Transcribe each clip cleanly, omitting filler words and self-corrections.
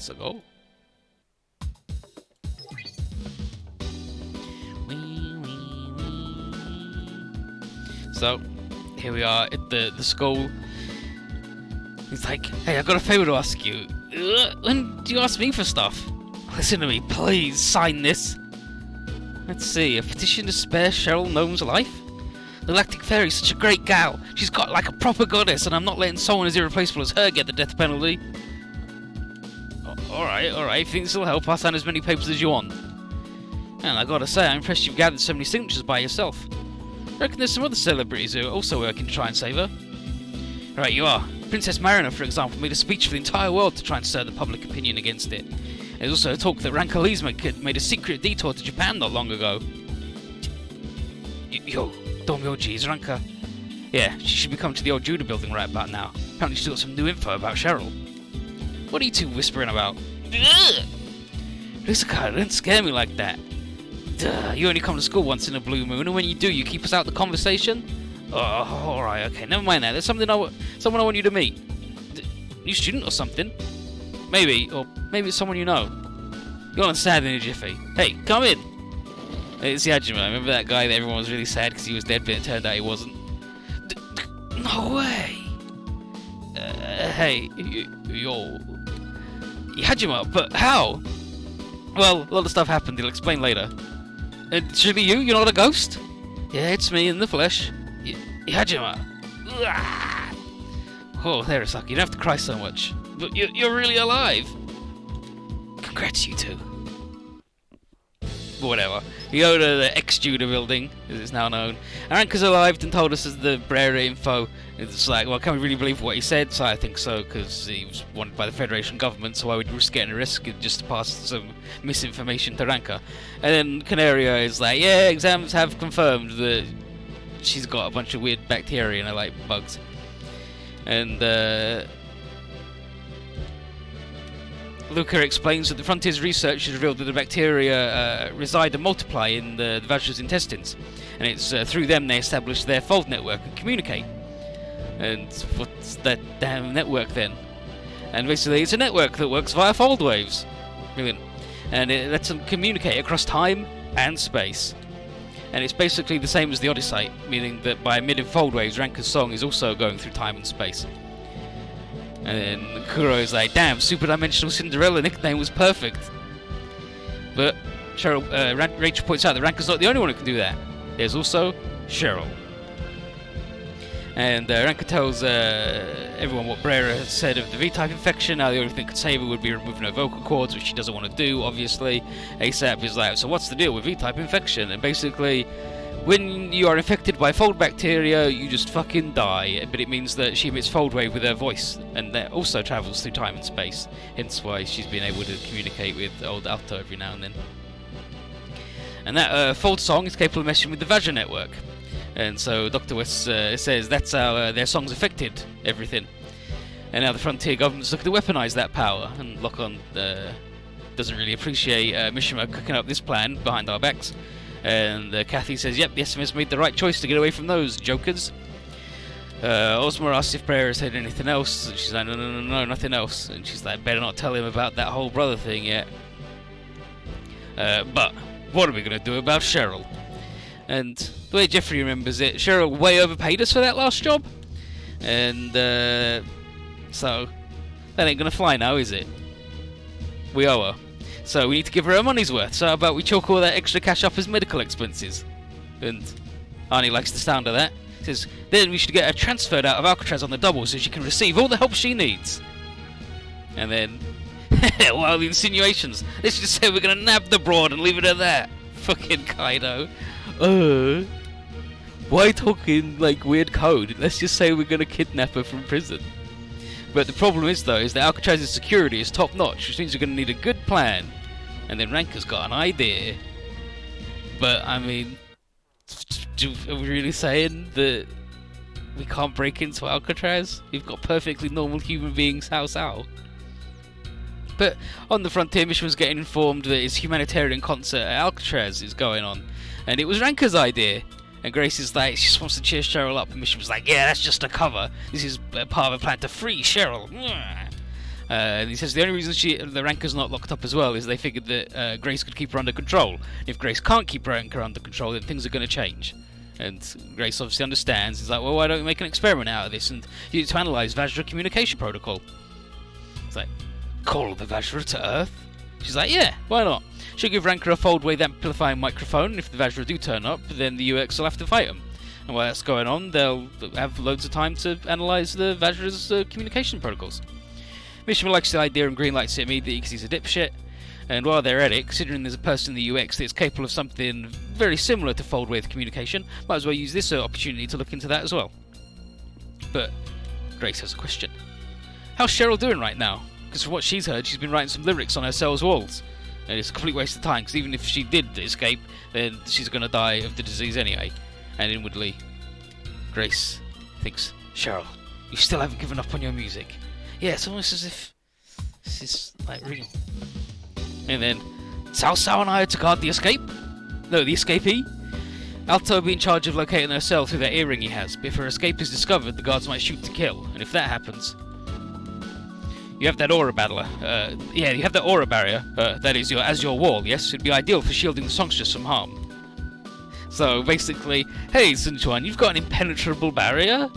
months ago. So, here we are at the school. He's like, hey, I've got a favour to ask you. When do you ask me for stuff? Listen to me, please, sign this. Let's see, a petition to spare Cheryl Gnome's life? The Galactic Fairy's such a great gal. She's got like a proper goddess, and I'm not letting someone as irreplaceable as her get the death penalty. Alright, if you think this will help, I'll sign as many papers as you want. And I gotta say, I'm impressed you've gathered so many signatures by yourself. I reckon there's some other celebrities who are also working to try and save her. Right, you are. Princess Mariner, for example, made a speech for the entire world to try and stir the public opinion against it. There's also a talk that Ranka Leesma made a secret detour to Japan not long ago. Yo, Domyoji, is Ranka? Yeah, she should be coming to the old Judah building right about now. Apparently she's got some new info about Cheryl. What are you two whispering about? Rizaka, don't scare me like that. Duh, you only come to school once in a blue moon, and when you do, you keep us out of the conversation? Oh, alright, okay, never mind that. There's someone I want you to meet. New student or something? Maybe, or maybe it's someone you know. You'll understand in a jiffy. Hey, come in! It's Yajima. Remember that guy that everyone was really sad because he was dead, but it turned out he wasn't? No way! Hey, yo... Yajima, but how? Well, a lot of stuff happened, he'll explain later. Should it be you? You're not a ghost? Yeah, it's me in the flesh. Yajima. Oh, there, Asaki. You don't have to cry so much. But you're really alive. Congrats, you two. But whatever. We go to the ex-Judah building, as it's now known. Aranka's arrived and told us as the Brera info. It's like, well, can we really believe what he said? So I think so, because he was wanted by the Federation government, so why would we risk getting a risk just to pass some misinformation to Ranka? And then Canaria is like, yeah, exams have confirmed that she's got a bunch of weird bacteria in her, like bugs. And Luca explains that the Frontier's research has revealed that the bacteria reside and multiply in the Vajra's intestines, and it's through them they establish their fold network and communicate. And what's that damn network then? And basically it's a network that works via fold waves. Brilliant. And it lets them communicate across time and space. And it's basically the same as the Odyssey, meaning that by emitting fold waves, Ranka's song is also going through time and space. And then Kuro's like, damn, Super Dimensional Cinderella nickname was perfect. But Rachel points out that Ranka's not the only one who can do that. There's also Cheryl. And Ranka tells everyone what Brera had said of the V-type infection. Now the only thing that could save her would be removing her vocal cords, which she doesn't want to do, obviously. ASAP is like, so what's the deal with V-type infection? And basically, when you are infected by fold bacteria, you just fucking die. But it means that she emits fold wave with her voice, and that also travels through time and space. Hence why she's been able to communicate with old Alto every now and then. And that fold song is capable of meshing with the Vajra network. And so Dr. West says that's how their songs affected everything. And now the Frontier government's looking to weaponize that power. And Lock-On doesn't really appreciate Mishima cooking up this plan behind our backs. And Kathy says, yep, the SMS made the right choice to get away from those jokers. Osmar asks if Brera has said anything else. And she's like, no, nothing else. And she's like, better not tell him about that whole brother thing yet. But what are we going to do about Cheryl? And the way Jeffrey remembers it, Cheryl way overpaid us for that last job. And so that ain't going to fly now, is it? We owe her. So we need to give her her money's worth. So how about we chalk all that extra cash up as medical expenses? And Arnie likes the sound of that. He says, then we should get her transferred out of Alcatraz on the double so she can receive all the help she needs. And then, wild insinuations. Let's just say we're going to nab the broad and leave it at that. Fucking Kaido. Why talking like weird code? Let's just say we're going to kidnap her from prison. But the problem is though, is that Alcatraz's security is top notch, which means we're going to need a good plan. And then Ranka's got an idea. But I mean, are we really saying that we can't break into Alcatraz? We've got perfectly normal human beings house out. But on the Frontier, Misha's getting informed that his humanitarian concert at Alcatraz is going on. And it was Ranka's idea. And Grace is like, she just wants to cheer Cheryl up. And Misha was like, yeah, that's just a cover. This is part of a plan to free Cheryl. And he says the only reason the ranker's not locked up as well is they figured that Grace could keep her under control. If Grace can't keep her ranker under control, then things are going to change. And Grace obviously understands. He's like, well, why don't we make an experiment out of this and use it to analyse Vajra communication protocol? It's like, call the Vajra to Earth? She's like, yeah, why not? She'll give Ranker a fold-wave amplifying microphone, and if the Vajra do turn up, then the UX will have to fight them. And while that's going on, they'll have loads of time to analyse the Vajra's communication protocols. Mishima likes the idea and greenlights it immediately because he's a dipshit. And while they're at it, considering there's a person in the UX that's capable of something very similar to fold-wave communication, might as well use this opportunity to look into that as well. But Grace has a question. How's Cheryl doing right now? Because from what she's heard, she's been writing some lyrics on her cell's walls. And it's a complete waste of time, because even if she did escape, then she's going to die of the disease anyway. And inwardly, Grace thinks, Cheryl, you still haven't given up on your music. Yeah, it's almost as if this is, like, real. And then, Cao Cao and I are to guard the escape? No, the escapee? Alto will be in charge of locating her cell through that earring he has, but if her escape is discovered, the guards might shoot to kill, and if that happens... You have that aura battler. Yeah, you have that aura barrier, that is as your wall, yes? It'd be ideal for shielding the songstress from harm. So, basically, hey, Sun Quan, you've got an impenetrable barrier?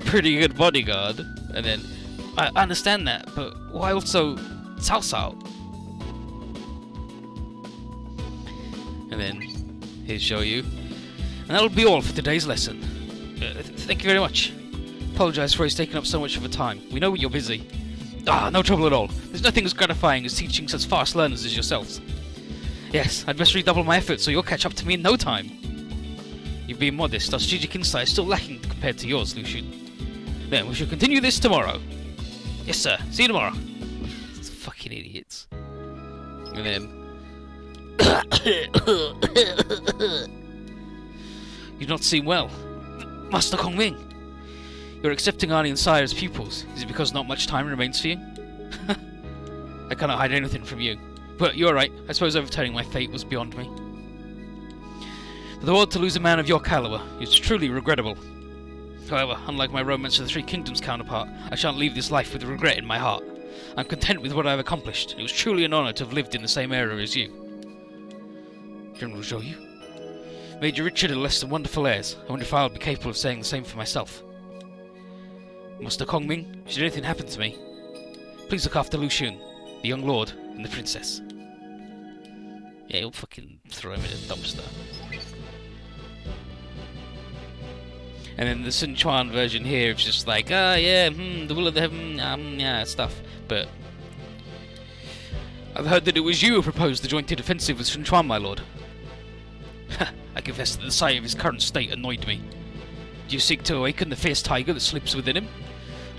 Pretty good bodyguard. And then, I understand that, but why also Cao Cao? And then, here's show you. And that'll be all for today's lesson. Thank you very much. Apologise for always taking up so much of your time. We know you're busy. No trouble at all. There's nothing as gratifying as teaching such fast learners as yourselves. Yes, I'd best redouble my efforts so you'll catch up to me in no time. You've been modest. Our strategic insight is still lacking compared to yours, Lucian. Then we shall continue this tomorrow. Yes, sir. See you tomorrow. These fucking idiots. And then... You do not seem well. Master Kongming. You're accepting Arnie and Sire as pupils. Is it because not much time remains for you? I cannot hide anything from you. But you're right. I suppose overturning my fate was beyond me. For the world to lose a man of your caliber is truly regrettable. However, unlike my Romance of the Three Kingdoms counterpart, I shan't leave this life with regret in my heart. I'm content with what I have accomplished. It was truly an honour to have lived in the same era as you. General Zhou, Major Richard and less than wonderful heirs. I wonder if I'll be capable of saying the same for myself. Master Kongming, should anything happen to me, please look after Lu Xun, the young lord, and the princess. Yeah, you'll fucking throw him in a dumpster. And then the Sun Quan version here is just like, the will of the heaven, yeah, stuff. But I've heard that it was you who proposed the joint offensive with Sun Quan, my lord. I confess that the sight of his current state annoyed me. Do you seek to awaken the fierce tiger that sleeps within him?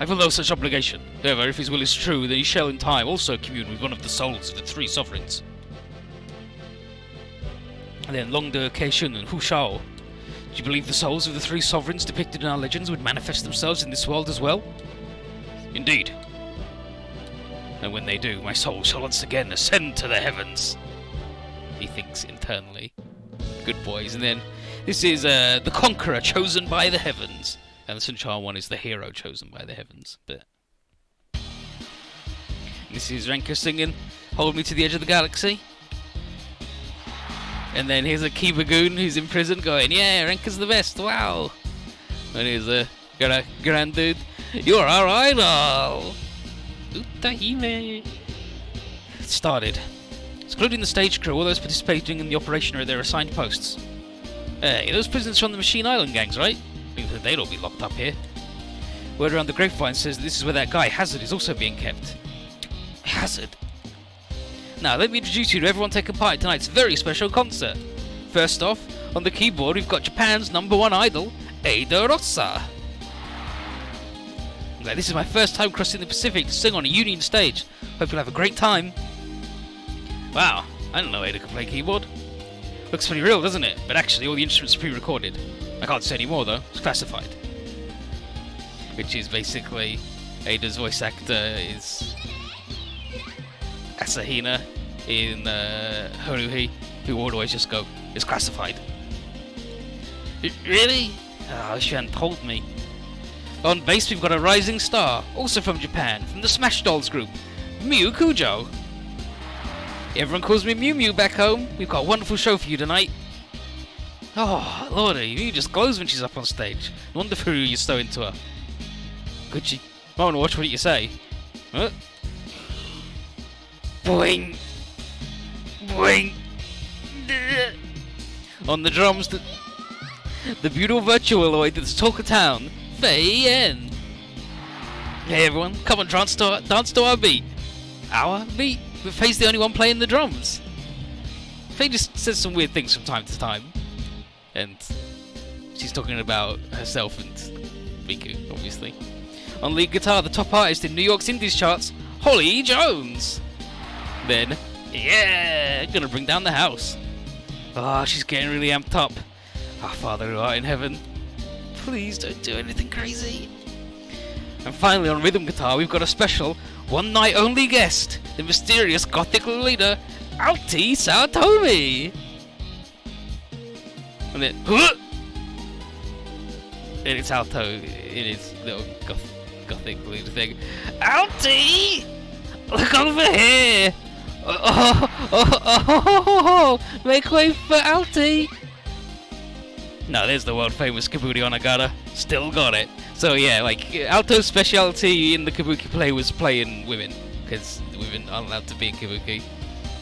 I feel no such obligation. However, if his will is true, then he shall in time also commune with one of the souls of the three sovereigns. And then Longde, Keishun, and Hu Shao. Do you believe the souls of the three sovereigns depicted in our legends would manifest themselves in this world as well? Indeed. And when they do, my soul shall once again ascend to the heavens. He thinks internally. Good boys. And then this is the conqueror chosen by the heavens. And the Sun Quan one is the hero chosen by the heavens. But this is Ranker singing Hold Me to the Edge of the Galaxy. And then here's a Kibagoon who's in prison going, yeah, Ranker's the best, wow. And here's a grand dude, you're our idol. Utahime. It started. Excluding the stage crew, all those participating in the operation are at their assigned posts. Hey, those prisoners from the Machine Island gangs, right? They'd all be locked up here. Word around the grapevine says that this is where that guy Hazard is also being kept. Hazard? Now, let me introduce you to everyone taking part in tonight's very special concert. First off, on the keyboard we've got Japan's #1 idol, Ada Rosa. Like, this is my first time crossing the Pacific to sing on a union stage. Hope you'll have a great time. Wow, I didn't know Ada could play keyboard. Looks pretty real, doesn't it? But actually, all the instruments are pre-recorded. I can't say any more though, it's classified. Which is basically, Ada's voice actor is Asahina in Haruhi, who would always just go, it's classified. Really? Oh, I wish you hadn't told me. On bass, we've got a rising star, also from Japan, from the Smash Dolls group, Miu Kujo. Everyone calls me Mew Mew back home. We've got a wonderful show for you tonight. Oh, lordy, Mew just glows when she's up on stage. No wonder who you're so into her. Could she? I want to watch what you say. Huh? Boing! Boing! On the drums, the beautiful virtualoid that's talk of town, Fei Yen. Hey everyone, come on, dance to our beat. Our beat? But Fei's the only one playing the drums. Fei just says some weird things from time to time. And she's talking about herself and Riku, obviously. On lead guitar, the top artist in New York's Indies charts, Holly Jones. Then, yeah, gonna bring down the house. Ah, she's getting really amped up. Our Father who art in heaven, please don't do anything crazy. And finally, on rhythm guitar, we've got a special one-night only guest, the mysterious gothic leader, Aoki Saotomi. And then, and it's Alto in his little gothic leader thing. Aoki, look over here. Make way for Aoki. No, there's the world famous Kabuki Onagata. Still got it. So yeah, like Alto's specialty in the Kabuki play was playing women, because women aren't allowed to be in Kabuki.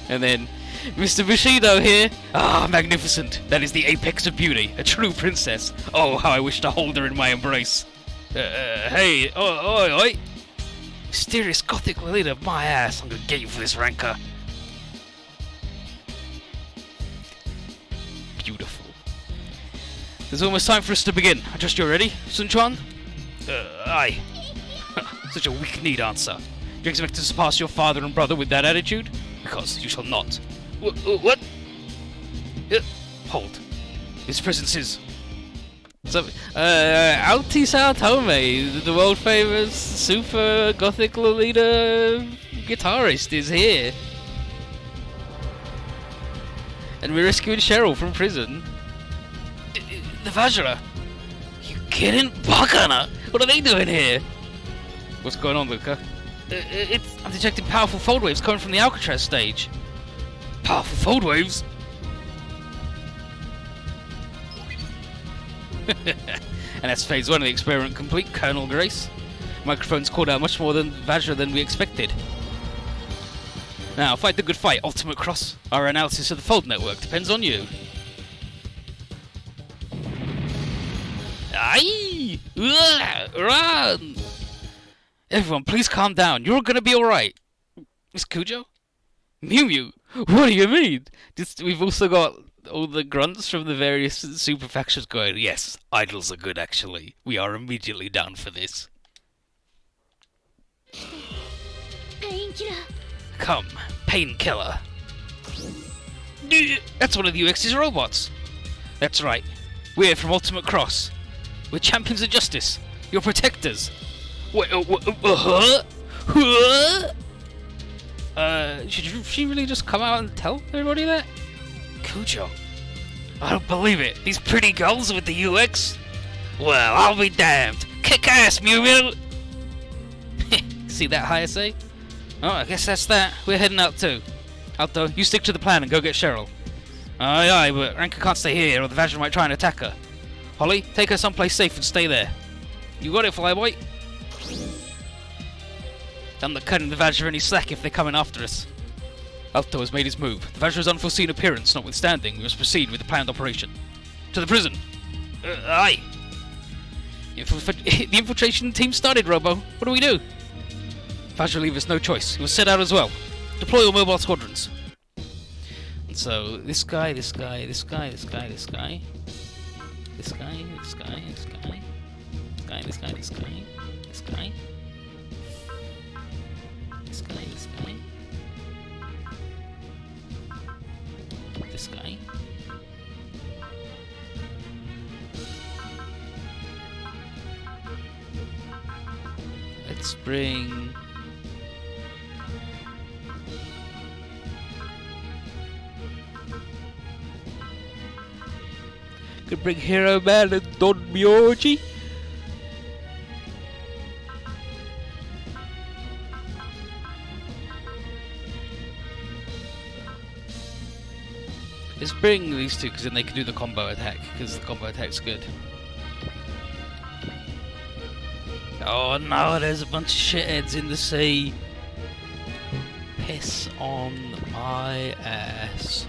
And then Mr. Bushido here. Ah, magnificent. That is the apex of beauty, a true princess. Oh, how I wish to hold her in my embrace. Hey, oi, oi. Mysterious gothic leader of my ass. I'm gonna get you for this rancor. Beautiful. It's almost time for us to begin. I trust you're ready, Sun-Chuan? Aye. Such a weak-kneed answer. Do you expect to surpass your father and brother with that attitude? Because you shall not. What? Hold. His presence is... So, Aoki Saotomi, the world-famous super gothic Lolita guitarist, is here. And we're rescuing Cheryl from prison. The Vajra! You kidding? Bakana! What are they doing here? What's going on, Luca? I'm detecting powerful fold waves coming from the Alcatraz stage. Powerful fold waves? And that's phase 1 of the experiment complete, Colonel Grace. Microphones called out much more than Vajra than we expected. Now, fight the good fight, Ultimate Cross. Our analysis of the fold network depends on you. Aye! Run! Everyone, please calm down. You're gonna be alright. Miss Kujo? Mew Mew? What do you mean? We've also got all the grunts from the various super factions going, yes, idols are good actually. We are immediately down for this. Painkiller. Come, painkiller. That's one of the UX's robots. That's right. We're from Ultimate Cross. We're champions of justice. Your protectors. Should she really just come out and tell everybody that? Kujo. I don't believe it. These pretty girls with the UX? Well, I'll be damned. Kick ass, Mew Mew! See that, Hayase? Oh, I guess that's that. We're heading out too. Alto, you stick to the plan and go get Cheryl. Aye, aye, but Ranka can't stay here or the Vajra might try and attack her. Holly, take her someplace safe and stay there. You got it, Flyboy? I'm not cutting the Vajra any slack if they're coming after us. Alto has made his move. The Vajra's unforeseen appearance notwithstanding, we must proceed with the planned operation. To the prison! Aye! The infiltration team started, Robo. What do we do? Vajra leave us no choice. We must set out as well. Deploy your mobile squadrons. And so, this guy, this guy, this guy, this guy, this guy. This guy, this guy, this guy. This guy, this guy, this guy. This guy. This guy, this guy. This guy. Let's bring... Could bring Hero Man and Don Myoji. Let's bring these two because then they can do the combo attack, because the combo attack's good. Oh no, there's a bunch of shitheads in the sea. Piss on my ass.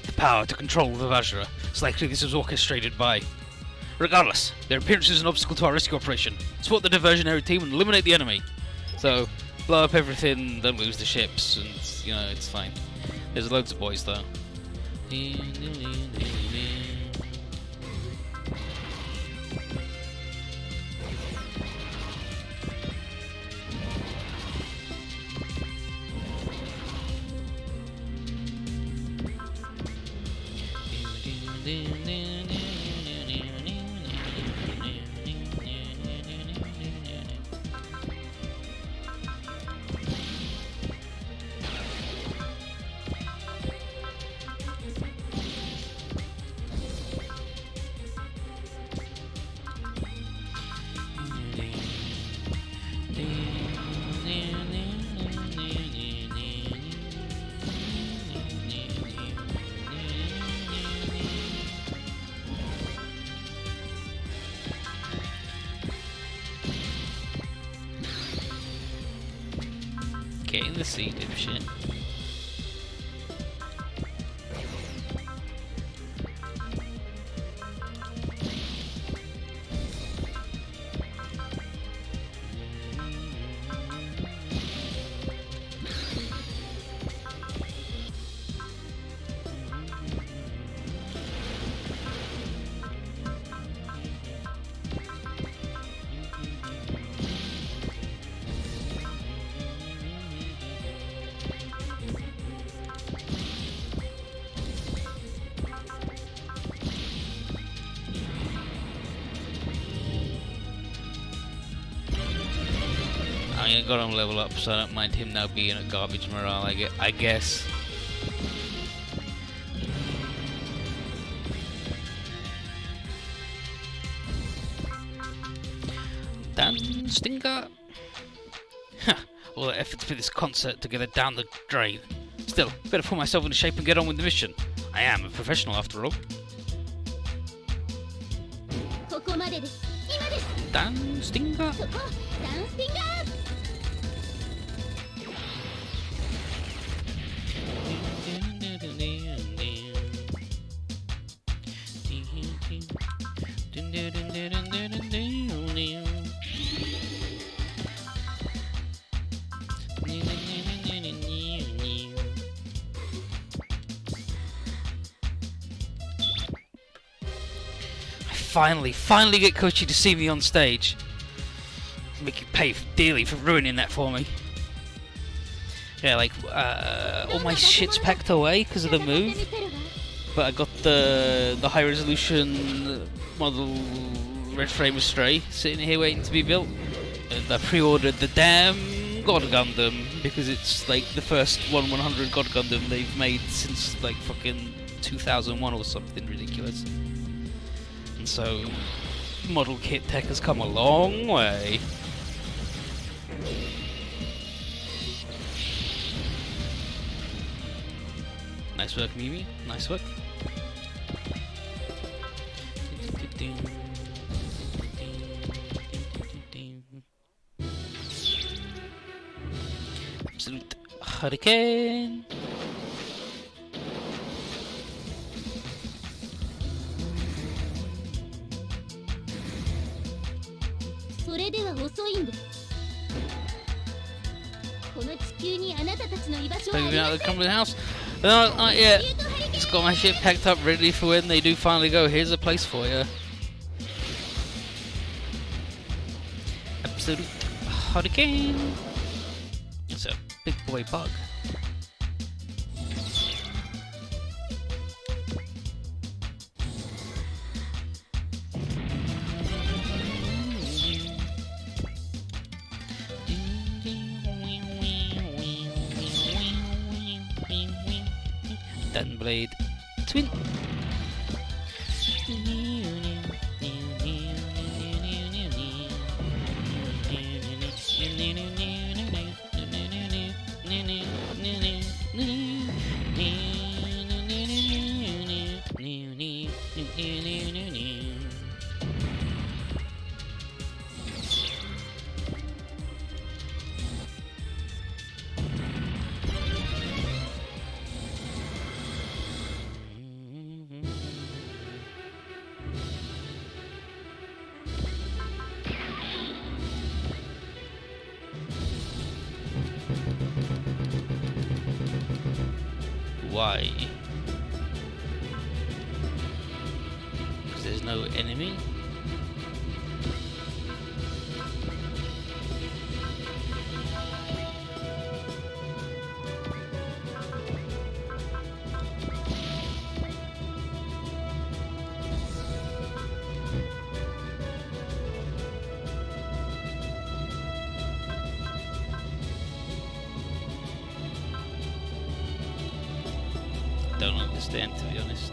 The power to control the Vajra. It's likely this was orchestrated by... Regardless, their appearance is an obstacle to our rescue operation. Support the diversionary team and eliminate the enemy. So, blow up everything, don't lose the ships, and, you know, it's fine. There's loads of boys, though. Get in the sea, dipshit. I got him level up, so I don't mind him now being a garbage morale, I guess. Dan Stinger! All the effort for this concert to get it down the drain. Still, better put myself into shape and get on with the mission. I am a professional after all. Dan Stinger! Finally get Kochi to see me on stage. Make you pay dearly for ruining that for me. Yeah, like, all my shit's packed away because of the move. But I got the high resolution model Red Frame Astray sitting here waiting to be built. And I pre-ordered the damn God Gundam because it's like the first 1/100 God Gundam they've made since like fucking 2001 or something ridiculous. And so, model kit tech has come a long way. Nice work, Mimi. Nice work. Absolute hurricane. Moving out of the company house. No, not yet. Just got my shit packed up, ready for when they do finally go. Here's a place for you. Absolute hurricane. It's a big boy bug. Blade twin. Why? Because there's no enemy? Don't understand, to be honest.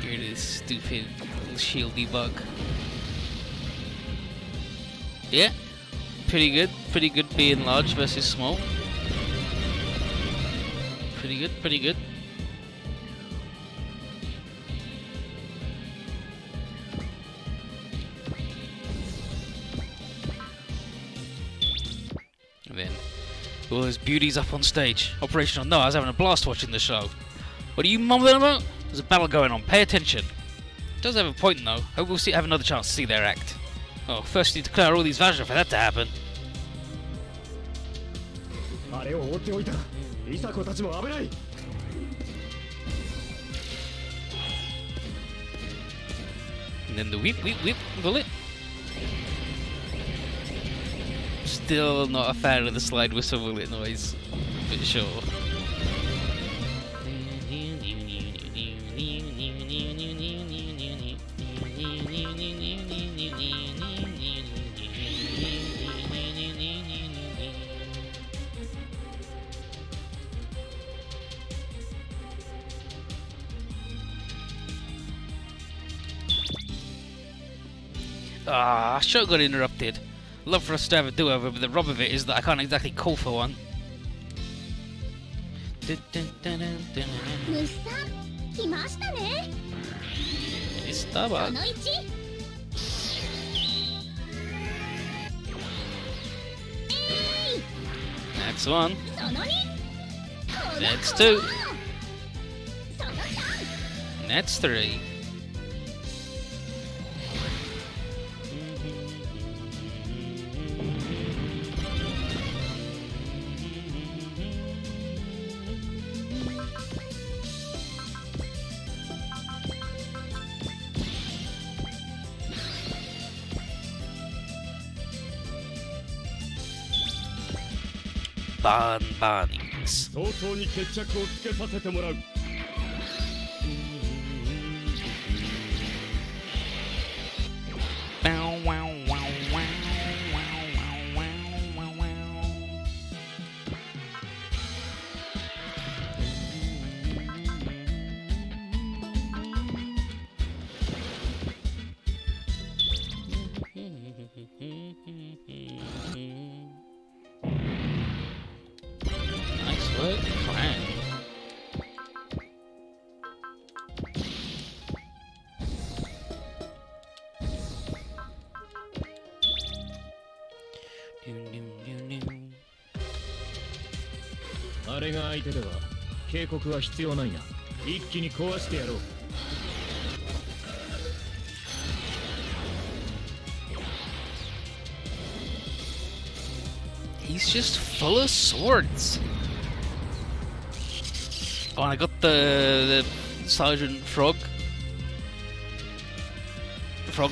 You're this stupid little shieldy bug. Yeah, pretty good. Pretty good being large versus small. Pretty good, pretty good. And then, all those beauties up on stage. Operational. No, I was having a blast watching the show. What are you mumbling about? There's a battle going on. Pay attention. It does have a point though. Hope we'll have another chance to see their act. Oh, first you need to clear all these Vajra for that to happen. And then the whip bullet. Still not a fan of the slide whistle bullet noise, but sure. Ah, show got interrupted. Love for us to have a do-over, but the rub of it is that I can't exactly call for one. ムスタ来ましたね。 It's そ Starbucks. の1。That's one. その2。 That's two. その3。 That's three. Bonbonnings. 早々に決着をつけさせてもらう。 Bow, wow, wow, wow, wow, wow, wow, wow, wow. Nice work, Clan. Do, do, do, do. あれが相手では警告は必要ないな。一気に壊してやろう。 He's just full of swords. Oh, and I got the Sergeant Frog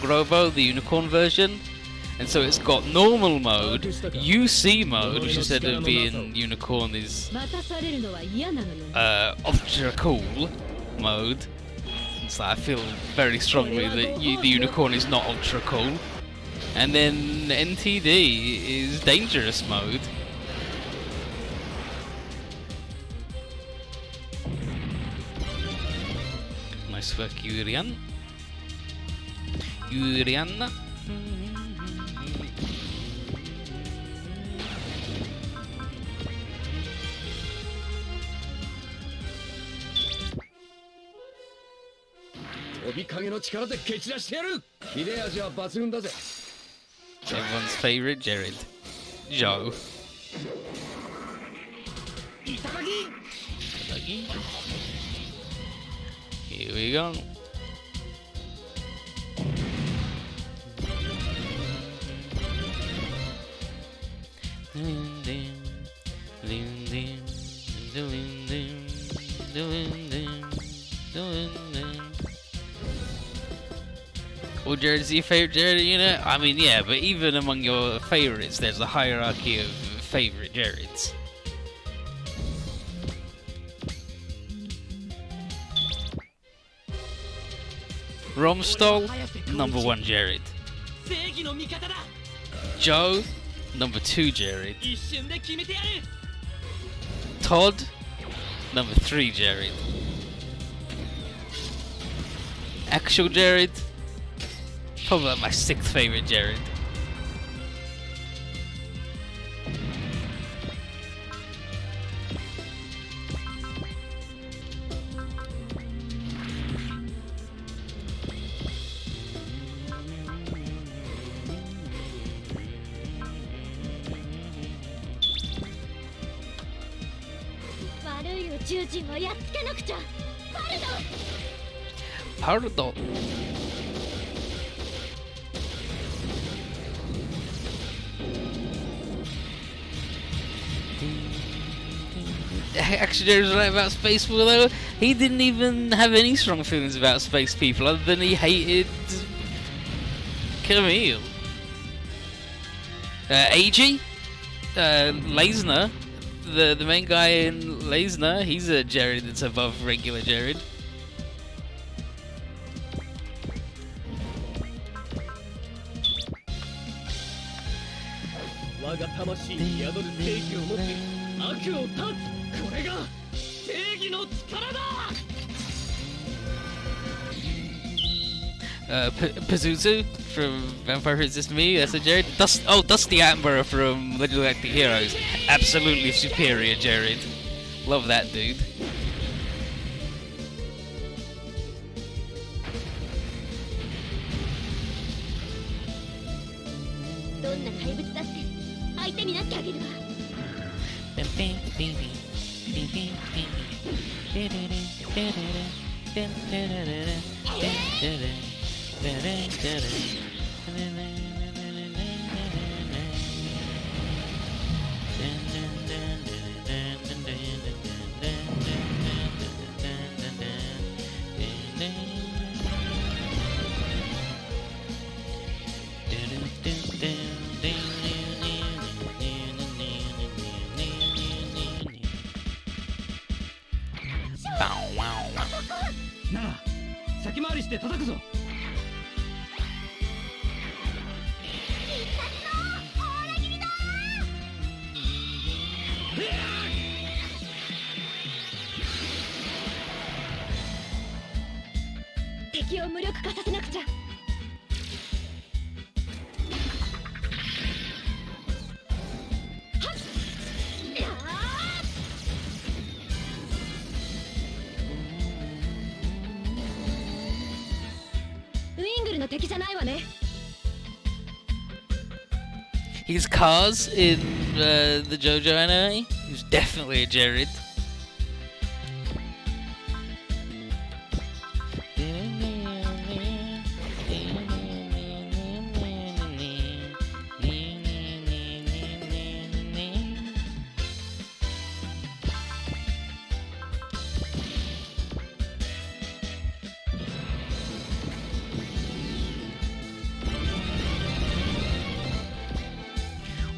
Robo, the unicorn version. And so it's got normal mode, UC mode, which instead of being unicorn is 待たされるのは嫌なのよ。 ultra cool mode. So I feel very strongly that the unicorn is not ultra cool. And then NTD is dangerous mode. Nice work, Yurian. Yurian.帯影の力で蹴散らしてやる。切れ味は抜群だぜ。Everyone's favourite Jared. Joe. Here we go. Well, Jared's your favourite Jared, you know? I mean, yeah, but even among your favourites, there's a hierarchy of favourite Jareds. Romstol, number 1 Jared. Joe, number 2 Jared. Todd, number 3 Jared. Actual Jared, probably my 6th favourite Jared. Pardon. Actually, Jared's right about space people though. He didn't even have any strong feelings about space people other than he hated Camille. AG? Leisner, the main guy in Leisner, he's a Jared that's above regular Jared. Pazuzu from Vampire Resist Me, that's a Jared. Dusty Attenborough from Legend of Galactic Heroes, absolutely superior Jared. Love that dude. He's Kaz in the JoJo anime. He's definitely a Jared.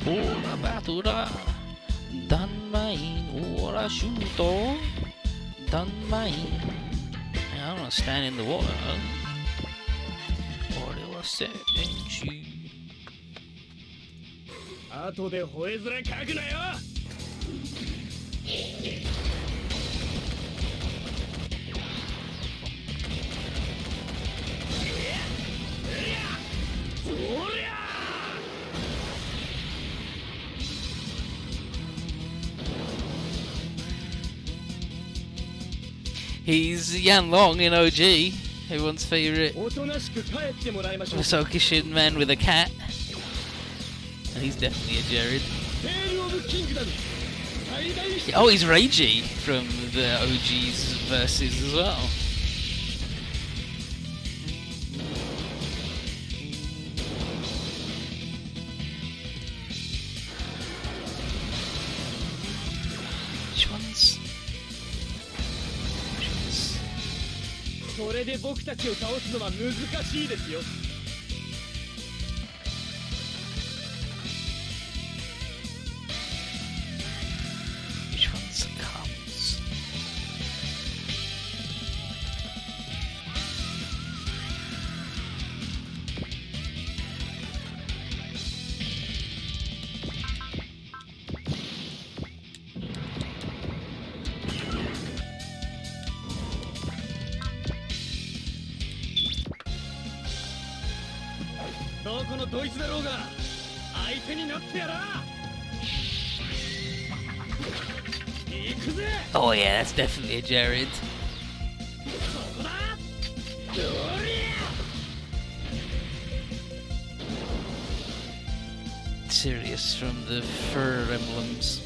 Ora battura, Danmain, ora shuto, Danmain. I don't want to stand in the water. Ore wa senshi. 後で吠え面かくなよ。He's Yan Long in OG, everyone's favourite Masoki Shin man with a cat. He's definitely a Jared. テールオブキングダム最大飛 Oh, he's Reiji from the OG's verses as well. Which ones? それで僕たちを倒すのは難しいですよ Which ones comes?「どこのドイツだろうが相手になってやら行くぜ Oh yeah, that's definitely a Jared. そこだどりゃ Sirius from the Fur Emblems.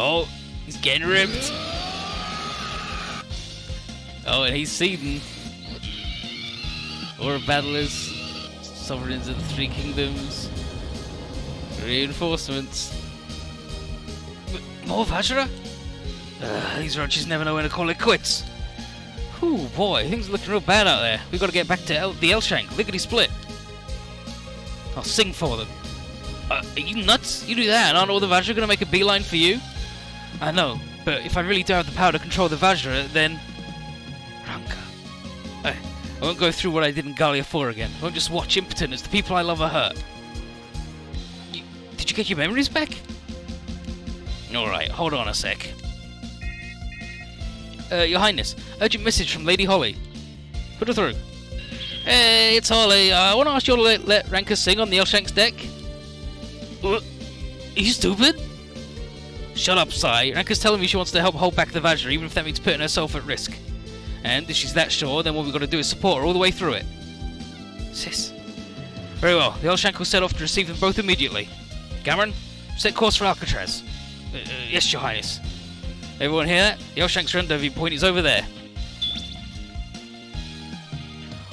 Oh, he's getting ripped. Oh, and he's seeding. Or battlers, sovereigns of the Three Kingdoms, reinforcements. More Vajra? These Roaches never know when to call it quits. Whew, boy, things are looking real bad out there. We've got to get back to the Elshank, lickety split. I'll sing for them. Are you nuts? You do that, and aren't all the Vajra going to make a beeline for you? I know, but if I really do have the power to control the Vajra, then... Ranka. I won't go through what I did in Galia 4 again. I won't just watch impotent as the people I love are hurt. Did you get your memories back? Alright, hold on a sec. Your Highness, urgent message from Lady Holly. Put her through. Hey, it's Holly. I want to ask you all to let Ranka sing on the Elshank's deck. Are you stupid? Shut up, Sai. Ranka's telling me she wants to help hold back the Vajra, even if that means putting herself at risk. And if she's that sure, then what we've got to do is support her all the way through it. Sis. Very well. The Elshank will set off to receive them both immediately. Cameron, set course for Alcatraz. Yes, Your Highness. Everyone hear that? The Elshank's rendezvous point is over there.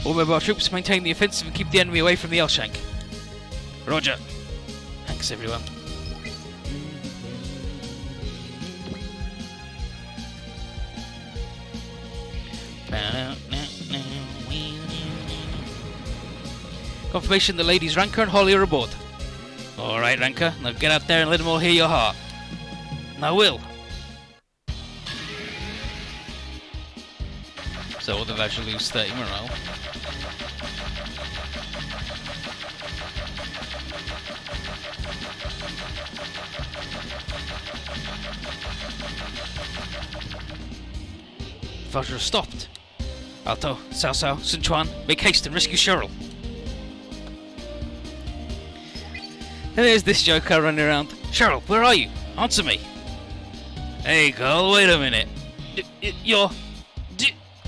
All mobile troops maintain the offensive and keep the enemy away from the Elshank. Roger. Thanks, everyone. Confirmation the ladies Ranka and Holly are aboard. Alright, Ranka, now get out there and let them all hear your heart. And I will. So all the Vajra lose 30 morale. Vajra stopped. Alto, Cao Cao, Sun Quan, make haste and rescue Cheryl. And there's this joker running around. Cheryl, where are you? Answer me. Hey girl, wait a minute. You're...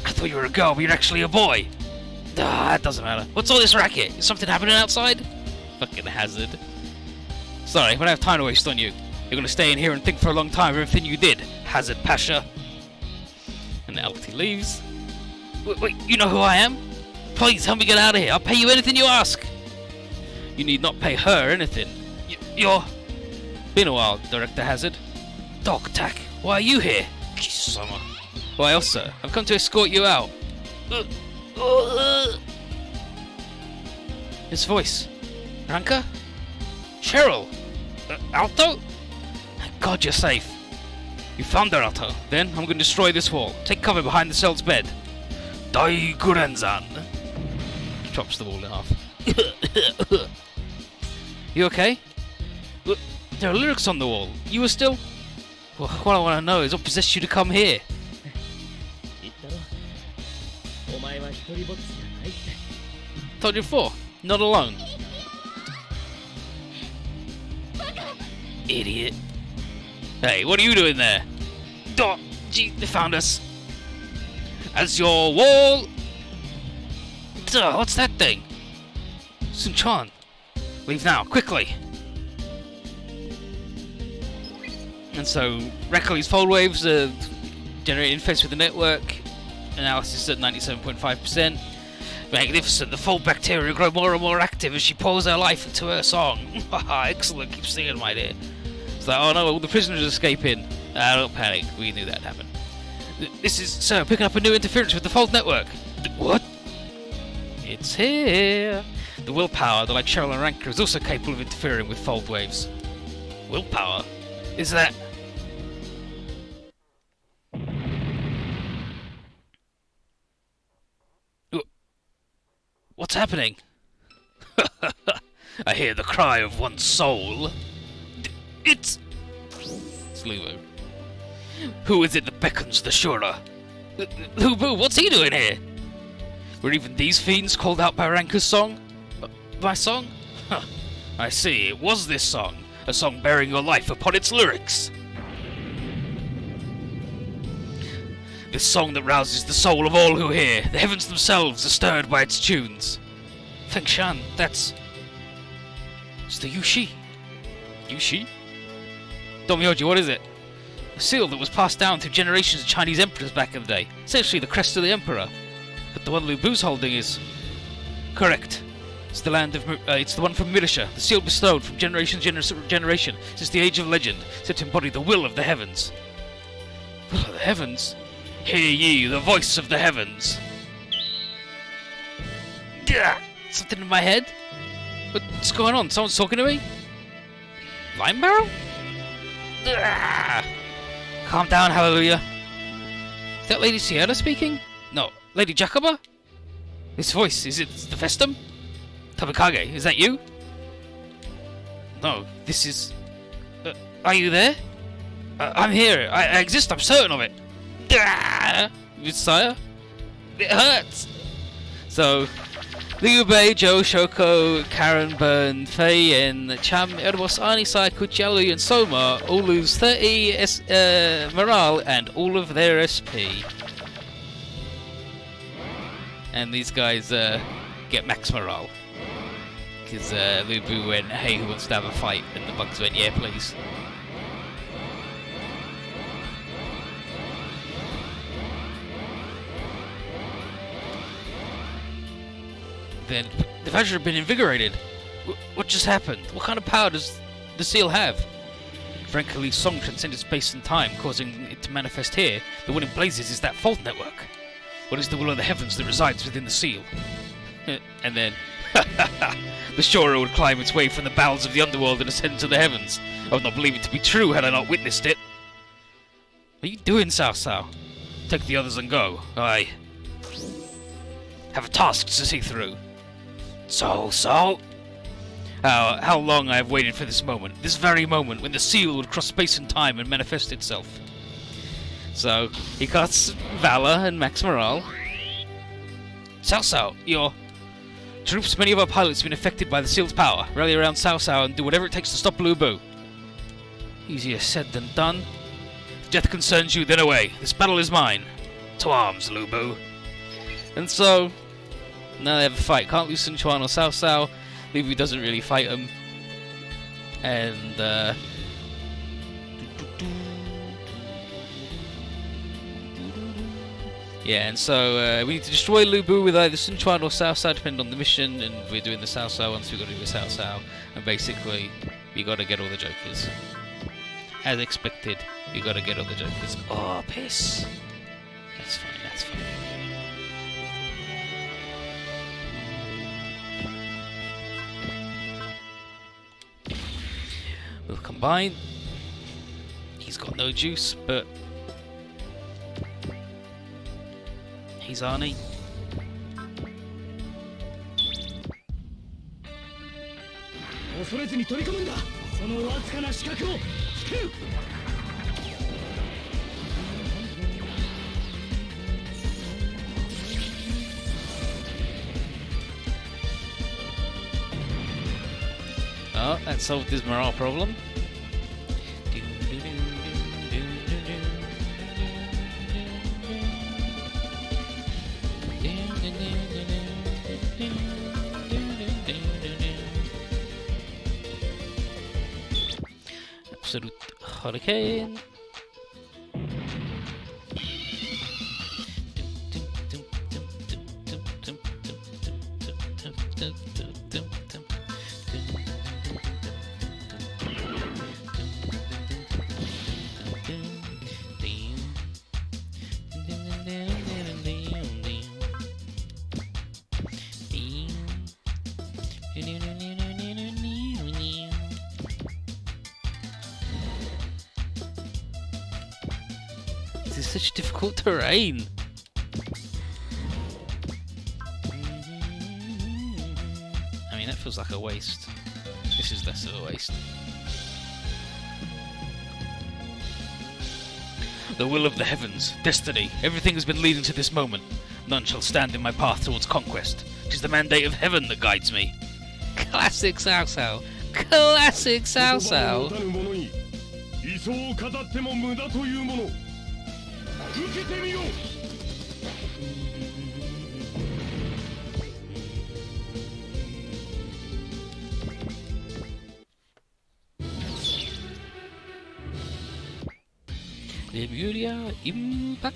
I thought you were a girl, but you're actually a boy. That doesn't matter. What's all this racket? Is something happening outside? Fucking hazard. Sorry, I don't have time to waste on you. You're gonna stay in here and think for a long time of everything you did, Hazard Pasha. And Alty leaves. Wait, you know who I am? Please help me get out of here. I'll pay you anything you ask. You need not pay her anything. You're... Been a while, Director Hazard. Dog Tack, why are you here? Kisama. Why else, sir? I've come to escort you out. His voice. Ranka? Cheryl? Alto? Thank God you're safe. You found her, Alto. Then I'm going to destroy this wall. Take cover behind the cell's bed. Dai Gurenzan. Chops the wall in half. You okay? Look, there are lyrics on the wall. You were still... Well, what I want to know is what possessed you to come here? Told you before. Not alone. Idiot. Hey, what are you doing there? Oh, gee, they found us. As your wall... Duh, what's that thing? Sun-chan. Leave now, quickly. And so, Reckley's fold waves are generating interface with the network. Analysis at 97.5%. Magnificent, the fold bacteria grow more and more active as she pours her life into her song. Haha, excellent, keep singing, my dear. It's like, oh no, all the prisoners are escaping. Don't panic, we knew that'd happen. This is, sir, picking up a new interference with the fold network. What? It's here. The willpower, the like Cheryl and Ranker, is also capable of interfering with fold waves. Willpower? Is that... What's happening? I hear the cry of one soul. It's Lubu. Who is it that beckons the Shura? Lubu, what's he doing here? Were even these fiends called out by Ranker's song? My song? Huh. I see, it was this song. A song bearing your life upon its lyrics. This song that rouses the soul of all who hear. The heavens themselves are stirred by its tunes. Feng Shan, it's the Yushi. Yushi? Domyoji, what is it? A seal that was passed down through generations of Chinese emperors back in the day. Essentially the crest of the emperor. But the one Lubu's holding is... Correct. It's the land of... it's the one from Mirisha. The seal bestowed from generation to generation since the age of legend. Set to embody the will of the heavens. Will of the heavens? Hear ye the voice of the heavens. Gah! Something in my head? What's going on? Someone's talking to me? Lime barrel? Gah! Calm down, hallelujah. Is that Lady Sierra speaking? No, Lady Jacoba? This voice, is it the Festum? Tabakage, is that you? No, this is... are you there? I'm here, I exist, I'm certain of it. Sire? It hurts! So, Liu Bei, Joe, Shoko, Karen, Byrne, Fei, and Cham, Erebos, Arnie, Sai, Kuchialu, and Soma all lose 30 morale and all of their SP. And these guys get max morale. Because Lubu went, hey, who wants to have a fight? And the bugs went, yeah, please. Then the Vajra have been invigorated. What just happened? What kind of power does the seal have? Frankly, song transcended space and time, causing it to manifest here. The one in blazes is that fault network. What is the will of the heavens that resides within the seal? And then, the Shura would climb its way from the bowels of the underworld and ascend to the heavens. I would not believe it to be true had I not witnessed it. What are you doing, Cao Cao? Take the others and go. I have a task to see through. So, how long I have waited for this moment, this very moment, when the seal would cross space and time and manifest itself. So, he casts Valor and Max Morale. Cao Cao, your troops, many of our pilots have been affected by the seal's power. Rally around Cao Cao and do whatever it takes to stop Lubu. Easier said than done. If death concerns you, then away. This battle is mine. To arms, Lubu. And so, now they have a fight. Can't lose Sun Quan or Cao Cao. Lubu doesn't really fight them. And, yeah, and so we need to destroy Lubu with either Sun Quan or Cao Cao, depending on the mission, and we're doing the Cao Cao once we've got to do the Cao Cao. And basically, we got to get all the Jokers. As expected, we got to get all the Jokers. Oh, piss. That's fine, that's fine. We'll combine. He's got no juice, but he's Arnie. Oh, that solved his morale problem. Absolute hurricane. This is such difficult terrain. I mean, that feels like a waste. This is less of a waste. The will of the heavens, destiny, everything has been leading to this moment. None shall stand in my path towards conquest. 'Tis the mandate of heaven that guides me. Classic Cao Cao. Classic Cao Cao. 理想を語っても無駄というもの受けてみよう Lemuria Impact.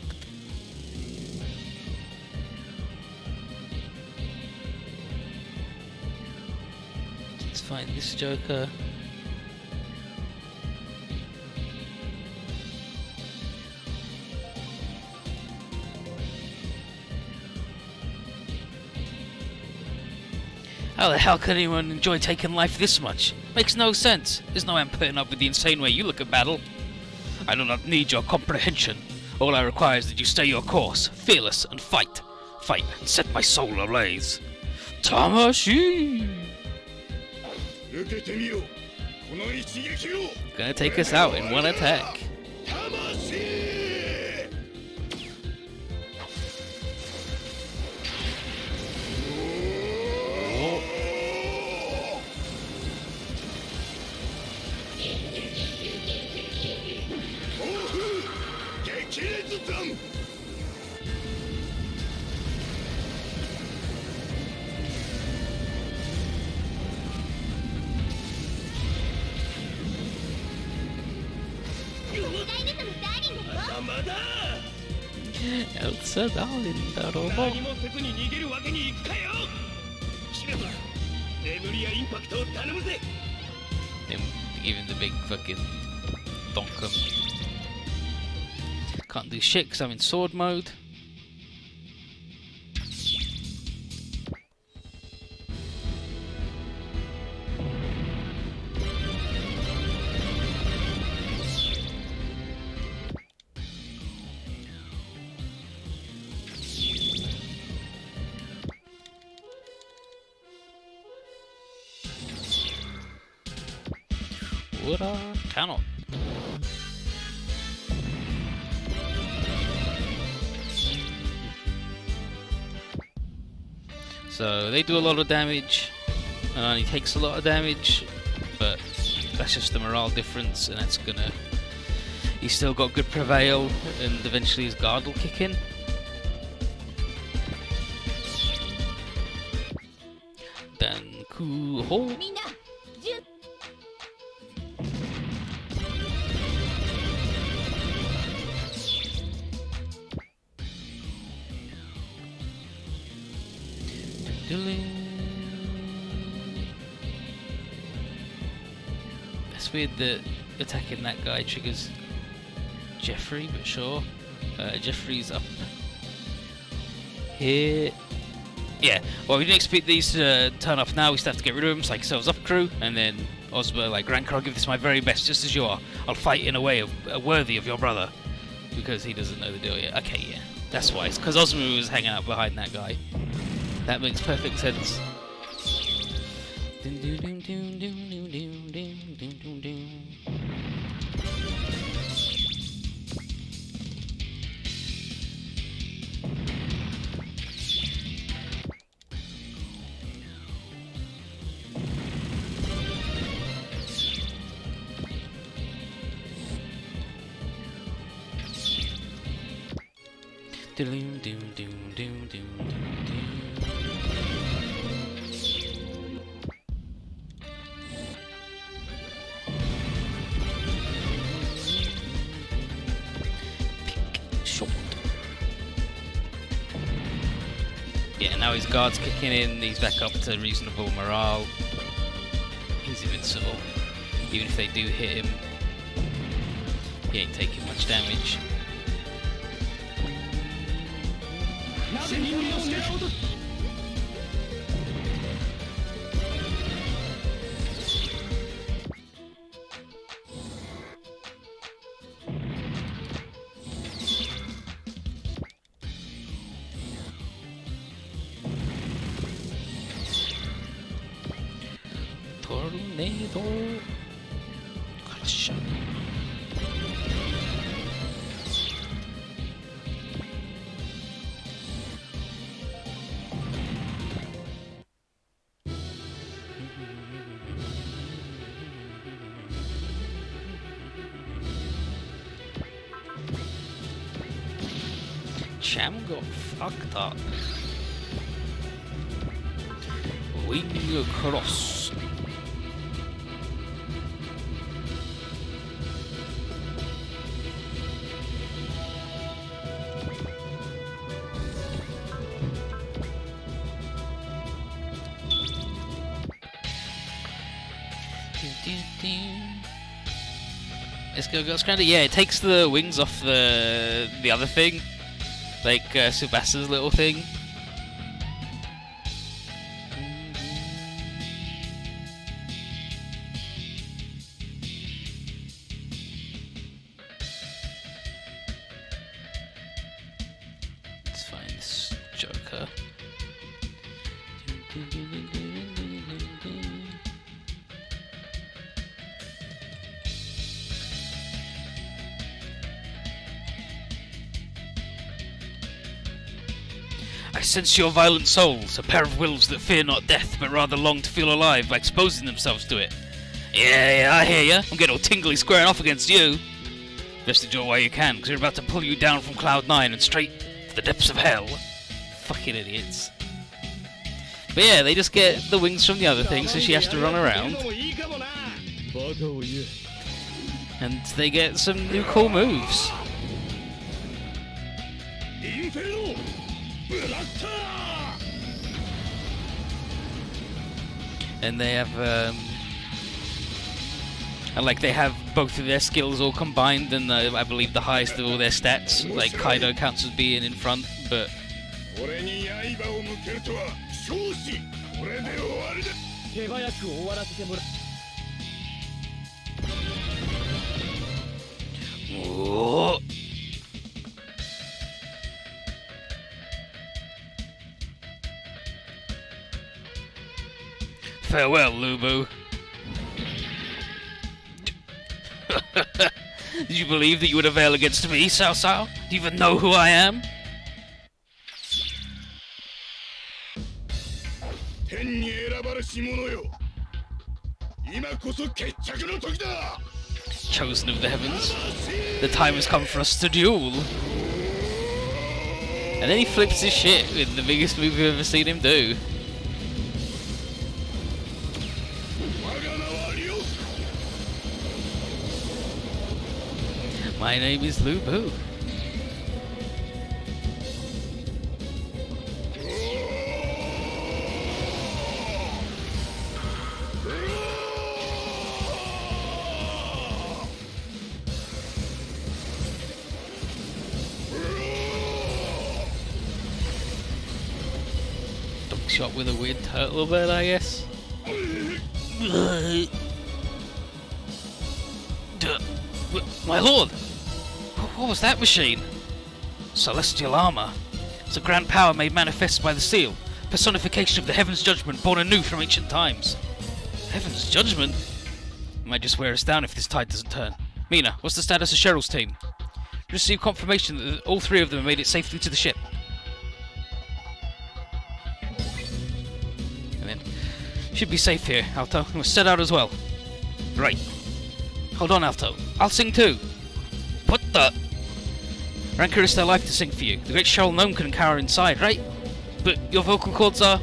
Let's find this Joker. How the hell can anyone enjoy taking life this much? Makes no sense. There's no way I'm putting up with the insane way you look at battle. I do not need your comprehension. All I require is that you stay your course, fearless, and fight. Fight and set my soul ablaze. Tamashi! Gonna take us out in one attack. Elsa darling, darling. Even the big fucking donkum. Can't do shit because I'm in sword mode. What cannot. So they do a lot of damage, and he takes a lot of damage, but that's just the morale difference, and that's gonna. He's still got good prevail, and eventually his guard will kick in. Then Kuho. That's weird that attacking that guy triggers Jeffrey, but sure. Jeffrey's up here. Yeah, well, we didn't expect these to turn off now. We still have to get rid of them, so like yourselves up crew, and then Ozma, like, Ranker, I'll give this my very best, just as you are. I'll fight in a way worthy of your brother, because he doesn't know the deal yet. Okay, yeah, that's why. It's because Ozma was hanging out behind that guy. That makes perfect sense. Yeah, now his guard's kicking in, he's back up to reasonable morale. He's invincible. Even if they do hit him, he ain't taking much damage. Tornado Crush. Cham got fucked up. Wing across. Let's go, Girls Grounded. Yeah, it takes the wings off the other thing, like Subasa's little thing. Let's find this Joker. I sense your violent souls, a pair of wills that fear not death, but rather long to feel alive by exposing themselves to it. Yeah, I hear ya. I'm getting all tingly squaring off against you. Best enjoy while you can, because we're about to pull you down from Cloud 9 and straight to the depths of hell. Fucking idiots. But yeah, they just get the wings from the other thing, so she has to run around. And they get some new cool moves. And they have, and like they have both of their skills all combined, and I believe the highest of all their stats, like Kaido counts as being in front, but Whoa. Farewell, Lubu. Did you believe that you would avail against me, Cao Cao? Do you even know who I am? Chosen of the heavens, the time has come for us to duel. And then he flips his shit in the biggest move we've ever seen him do. My name is Lubu. Dog shot with a weird turtle bird, I guess. My lord! What was that machine? Celestial armor. It's a grand power made manifest by the seal. Personification of the Heaven's Judgment, born anew from ancient times. Heaven's Judgment? Might just wear us down if this tide doesn't turn. Mina, what's the status of Cheryl's team? Received confirmation that all three of them made it safely to the ship. And then, should be safe here, Alto. We'll set out as well. Right. Hold on, Alto. I'll sing too. What the? Ranker is their life to sing for you. The great Shoal Gnome couldn't cower inside, right? But your vocal cords are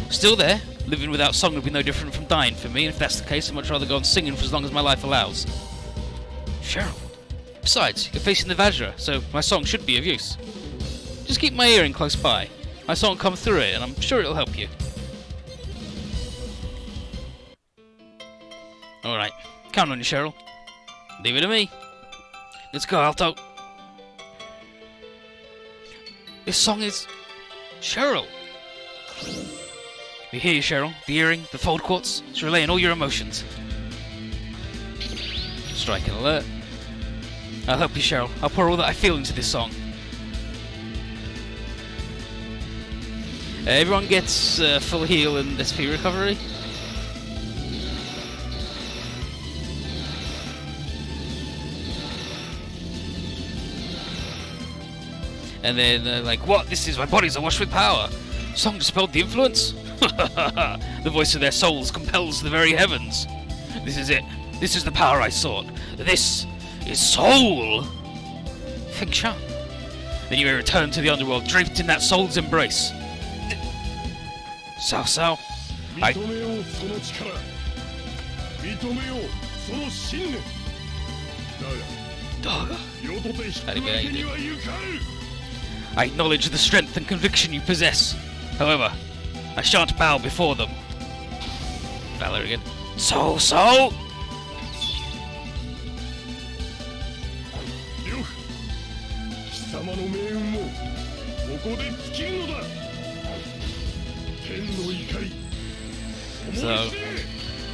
still there. Living without song would be no different from dying for me, and if that's the case, I'd much rather go on singing for as long as my life allows. Cheryl. Besides, you're facing the Vajra, so my song should be of use. Just keep my earring close by. my song come through it, and I'm sure it'll help you. Alright, count on you, Cheryl. Leave it to me. Let's go, Alto. This song is... Cheryl. We hear you, Cheryl. The earring, the fold quartz. It's relaying all your emotions. Strike an alert. I'll help you, Cheryl. I'll pour all that I feel into this song. Everyone gets full heal and SP recovery. And then like, what? This is my body's awash with power. Song dispelled the influence? The voice of their souls compels the very heavens. This is it. This is the power I sought. This is soul. Feng Sha. Then you may return to the underworld, draped in that soul's embrace. Cao Cao. I... I acknowledge the strength and conviction you possess. However, I shan't bow before them. Valor again. So. So,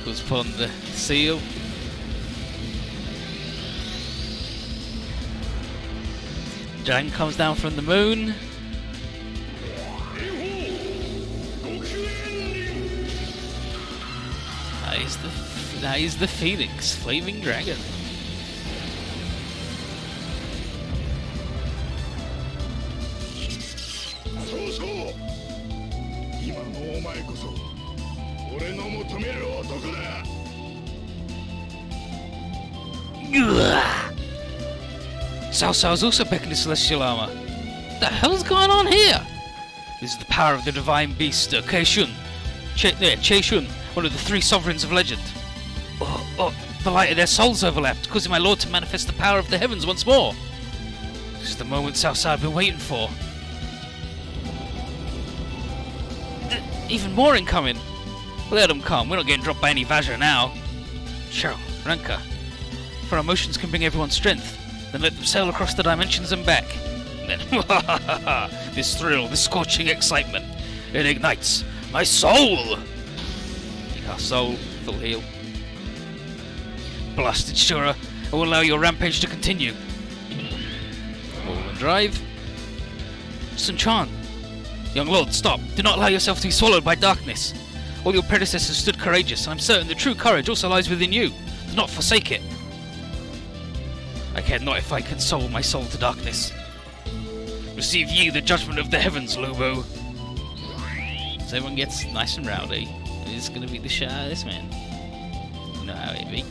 goes upon the seal. Giant comes down from the moon. Now he's the Phoenix, Flaming Dragon. Cao Cao's also picking his celestial armor. What the hell's going on here? This is the power of the divine beast, Keishun. Cheishun, one of the three sovereigns of legend. The light of their souls overlapped, causing my lord to manifest the power of the heavens once more. This is the moment Cao Cao had been waiting for. Even more incoming. Let them come. We're not getting dropped by any Vajra now. Cheryl, Ranka. If our emotions can bring everyone's strength, then let them sail across the dimensions and back. And then, this thrill, this scorching excitement, it ignites my soul. Our soul, full heal. Blasted Shura, I will allow your rampage to continue. Roll and drive. Sun Chan. Young lord, stop. Do not allow yourself to be swallowed by darkness. All your predecessors stood courageous, and I'm certain that true courage also lies within you. Do not forsake it. I care not if I console my soul to darkness. Receive ye the judgment of the heavens, Lobo. So everyone gets nice and rowdy. It's gonna be the shot of this man. You know how it be.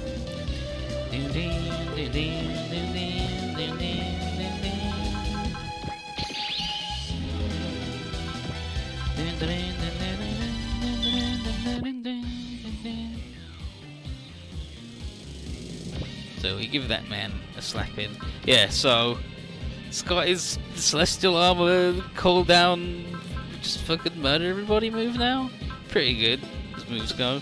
So we give that man a slap in. Yeah, so it's got his celestial armor, call down, just fucking murder everybody move now. Pretty good as moves go.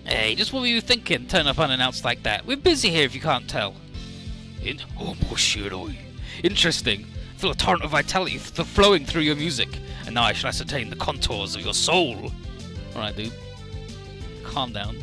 Hey, just what were you thinking? Turn up unannounced like that. We're busy here if you can't tell. Interesting. I feel a torrent of vitality flowing through your music, and now I shall ascertain the contours of your soul. Alright, dude. Calm down.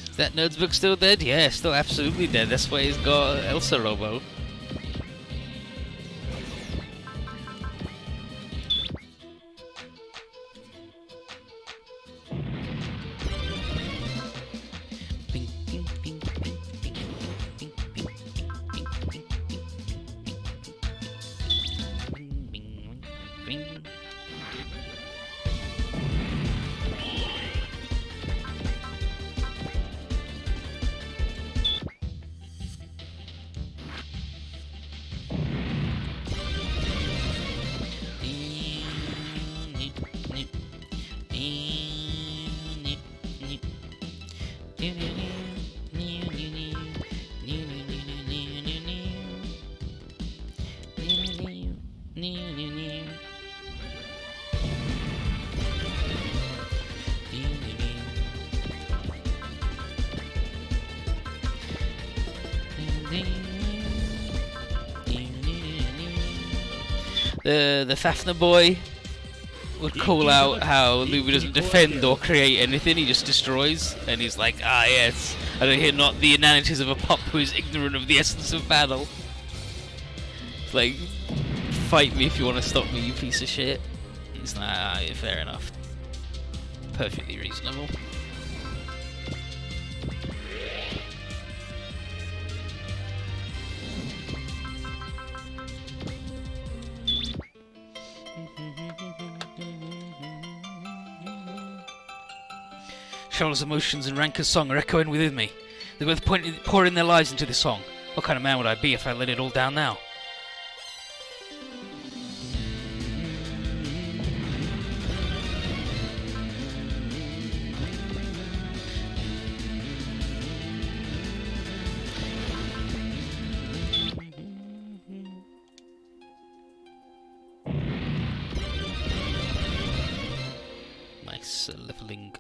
Is that nerd's book still dead? Yeah, still absolutely dead. That's why he's got Elsa Robo. The Fafner boy would call out how Luma doesn't defend or create anything, he just destroys, and he's like, ah yes, I don't hear not the inanities of a pup who is ignorant of the essence of battle. It's like, fight me if you want to stop me, you piece of shit. He's like, ah yeah, fair enough. Perfectly reasonable. Charlotte's emotions and Ranker's song are echoing within me. They're both pouring their lives into this song. What kind of man would I be if I let it all down now? Nice leveling.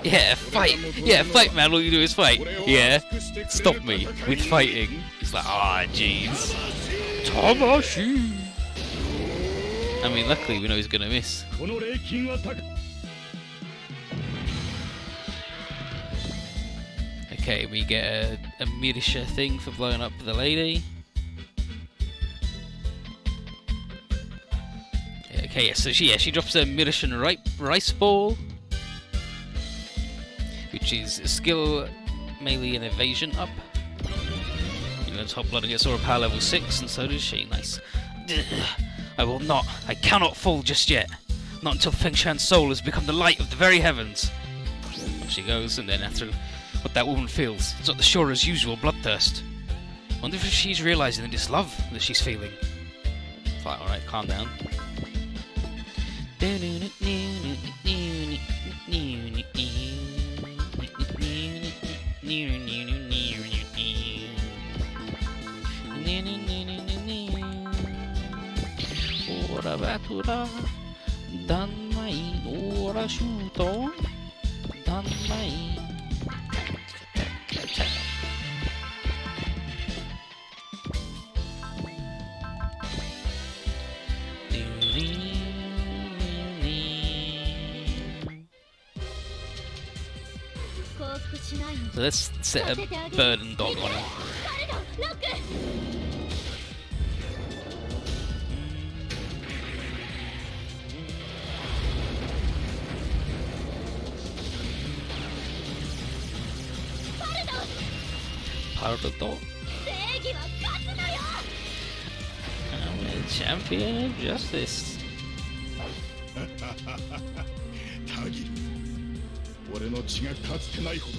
Yeah, fight! Yeah, fight, man, all you do is fight. Yeah, stop me with fighting. It's like, ah, jeez. Tamashi! I mean, luckily we know he's gonna miss. Okay, we get a Mirisha thing for blowing up the lady. Okay, yeah, so she drops a Mirishan rice ball, which is a skill, melee and evasion up. You learn top blood and gets aura power level 6, and so does she. Nice. I cannot fall just yet. Not until Feng Shan's soul has become the light of the very heavens. Up she goes, and then after what that woman feels, it's not the Shora's usual bloodthirst. Wonder if she's realising that it's love that she's feeling. It's like, alright, calm down. Ora Vatura, Danmai, ora Shuto, Danmai. So let's set a burden dog on him. Pardo. I'm a champion of justice. タギル、俺の血がかつてないほど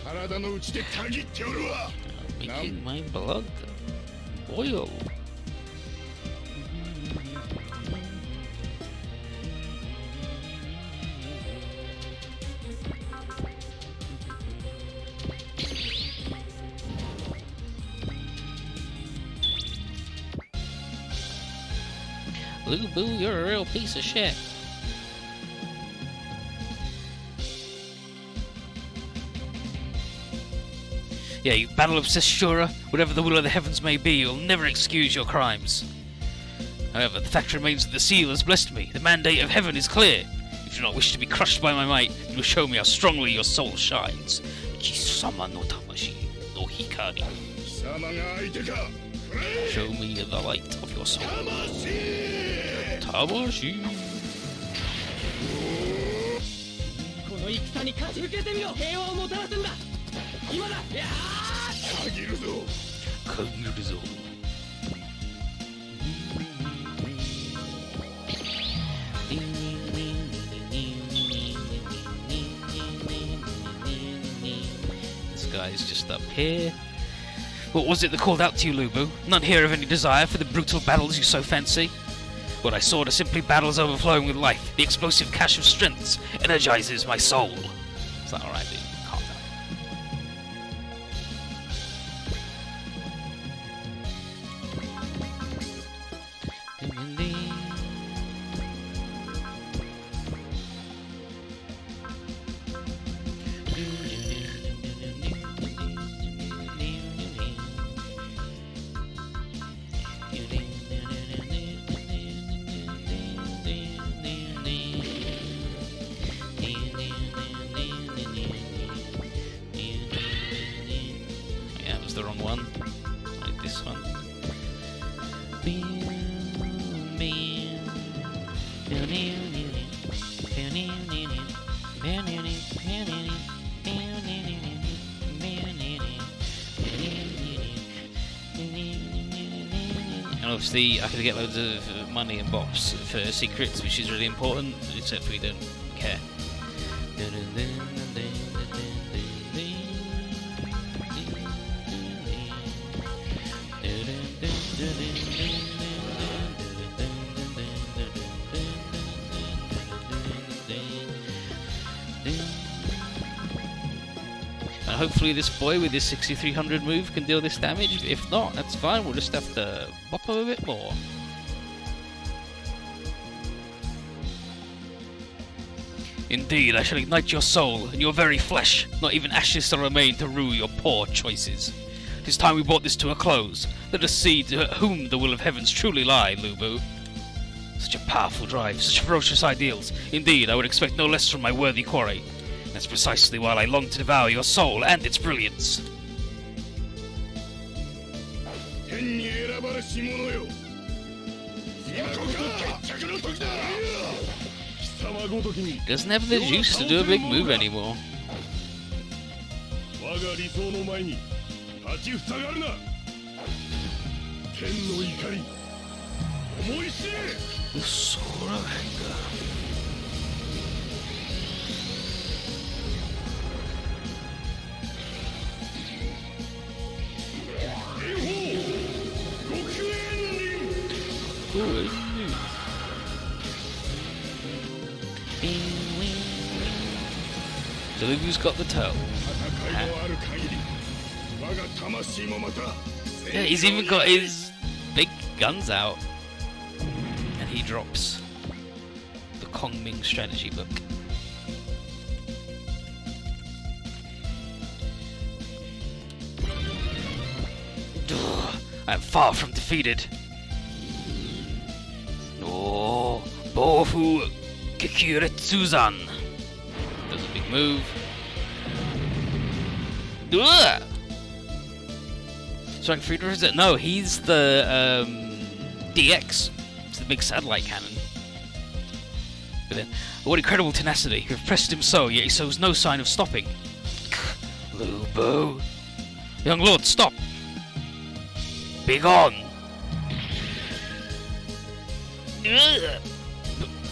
体の内でたぎっておるわ。 Making my blood boil. Lou Boo, you're a real piece of shit. Yeah, you battle-obsessed Shura, whatever the will of the heavens may be, you'll never excuse your crimes. However, the fact remains that the seal has blessed me. The mandate of heaven is clear. If you do not wish to be crushed by my might, you will show me how strongly your soul shines. Kisama no tamashi no hikari. Show me the light of your soul. Tamashi. この戦に勝ち抜けてみろ。平和をもたらすんだ。今だ。いやー。限るぞ。限るぞ。guys just up here. What was it that called out to you, Lubu? None here of any desire for the brutal battles you so fancy? What I saw are simply battles overflowing with life. The explosive cache of strengths energizes my soul. Is that alright, dude? Calm down. Yeah, it was the wrong one. I need this one. And obviously I could get loads of money and bops for secrets, which is really important, except we don't care. And hopefully this boy with his 6300 move can deal this damage. If not, that's fine, we'll just have to bop him a bit more. Indeed, I shall ignite your soul and your very flesh. Not even ashes shall remain to rue your poor choices. It is time we brought this to a close. Let us see to whom the will of heavens truly lie, Lubu. Such a powerful drive, such ferocious ideals. Indeed, I would expect no less from my worthy quarry. That's precisely why I long to devour your soul and its brilliance. 天に選ばれし者よ。今こそ決着の時だ。貴様ごときに Doesn't have the juice to do a big move anymore. 我が理想の前に立ちふさがるな。天の怒り、思い知れ。The sword of anger. Good news. So Lubu's got the toe. Yeah, he's even got his big guns out. And he drops the Kongming strategy book. I am far from defeated. No, Bofu Kikiretsuzan. Does a big move. Ugh! Strike Friedrich, is it? No, he's the DX. It's the big satellite cannon. But then, what incredible tenacity! You've pressed him so, yet he shows no sign of stopping. Lubu, young lord, stop! Be gone!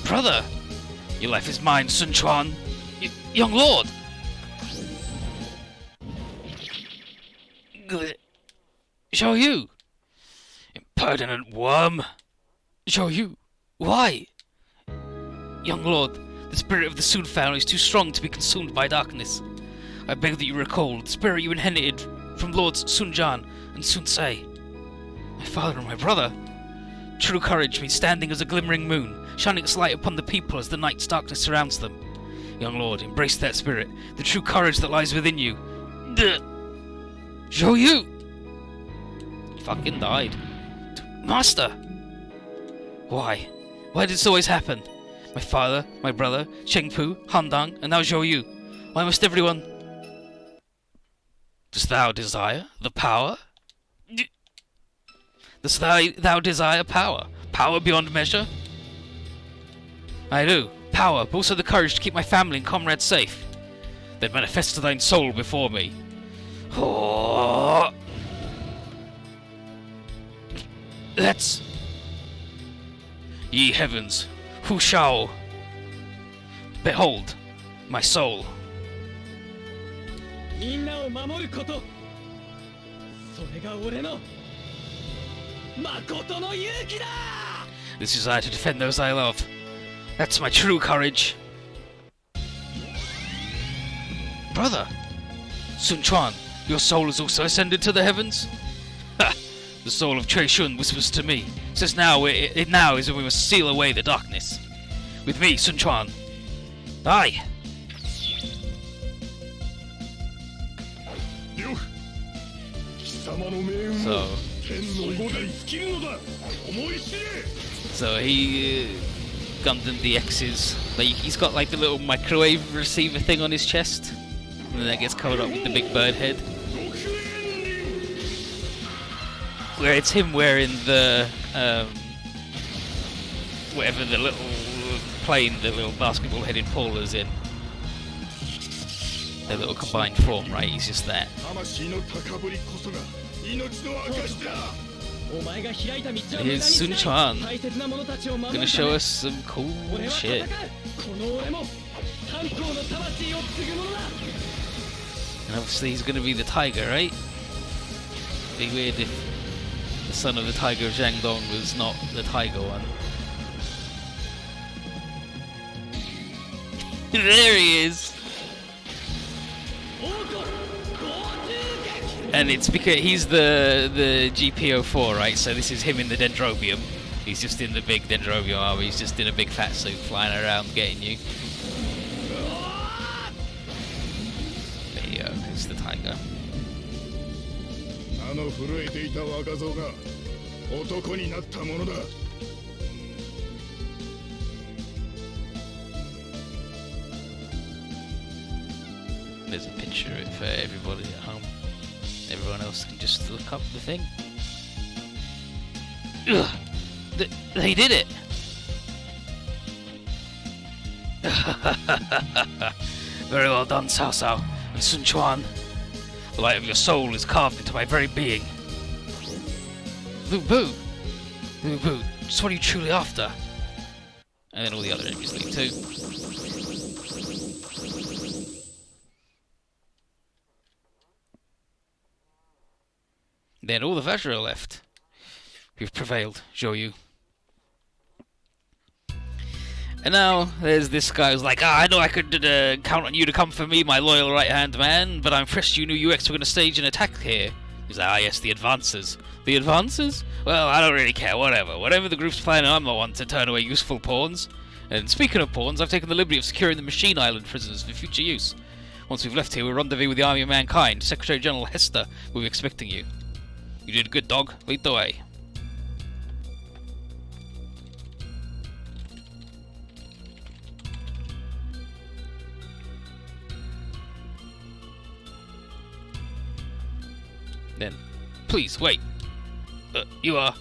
Brother! Your life is mine, Sun Chuan! Young lord! Show you! Impertinent worm! Show you! Why? Young lord, the spirit of the Sun family is too strong to be consumed by darkness. I beg that you recall the spirit you inherited from Lords Sun Jian and Sun Sei. My father and my brother. True courage means standing as a glimmering moon, shining its light upon the people as the night's darkness surrounds them. Young lord, embrace that spirit, the true courage that lies within you. Show you! He fucking died. Master! Why? Why did this always happen? My father, my brother, Chengpu, Handang, and now Zhou Yu. Why must everyone... Dost thou desire the power? Dost thou desire power? Power beyond measure? I do. Power, but also the courage to keep my family and comrades safe. Then manifest thine soul before me. Oh. Let's... Ye heavens, who shall... Behold, my soul. みんなを守ること、それが俺の誠の勇気だ。 This desire to defend those I love. That's my true courage. Brother! Sun Quan, your soul has also ascended to the heavens? Ha! The soul of Choi Shun whispers to me. Says now it now is when we must seal away the darkness. With me, Sun Quan. Aye! 呂布、貴様の命運 So, を天の五台尽きるのだ。思い知れ。 so he Gundam DX's. Like, he's got like the little microwave receiver thing on his chest. And then that gets covered up with the big bird head. Where it's him wearing the whatever the little plane the little basketball headed Paula's in. Their little combined form, right? He's just that. 魂の高ぶりこそが命の証だ。 Here's Sun Quan gonna show us some cool shit. And obviously he's gonna be the tiger, right? Be weird if the son of the tiger of Jiangdong was not the tiger one. There he is! And it's because he's the GPO4, right? So this is him in the Dendrobium. He's just in the big Dendrobium armor. He's just in a big fat suit flying around getting you. There you go. It's the tiger. あの震えていた若造が男になったものだ。 There's a picture of it for everybody at home. Everyone else can just look up the thing. Ugh! They did it! Very well done, Cao Cao and Sun Quan. The light of your soul is carved into my very being. Lu Bu! Lu Bu, just what are you truly after? And then all the other enemies leave too. Then all the Vajra are left. We've prevailed, Zhou. And now there's this guy who's like, I know I could count on you to come for me, my loyal right-hand man, but I'm impressed you knew UX were going to stage an attack here. He's like, yes, the advances. The advances? Well, I don't really care, whatever. Whatever the group's planning, I'm the one to turn away useful pawns. And speaking of pawns, I've taken the liberty of securing the Machine Island prisoners for future use. Once we've left here, we'll rendezvous with the Army of Mankind. Secretary General Hester will be expecting you. You did good, dog. Lead the way. Then, please, wait. You are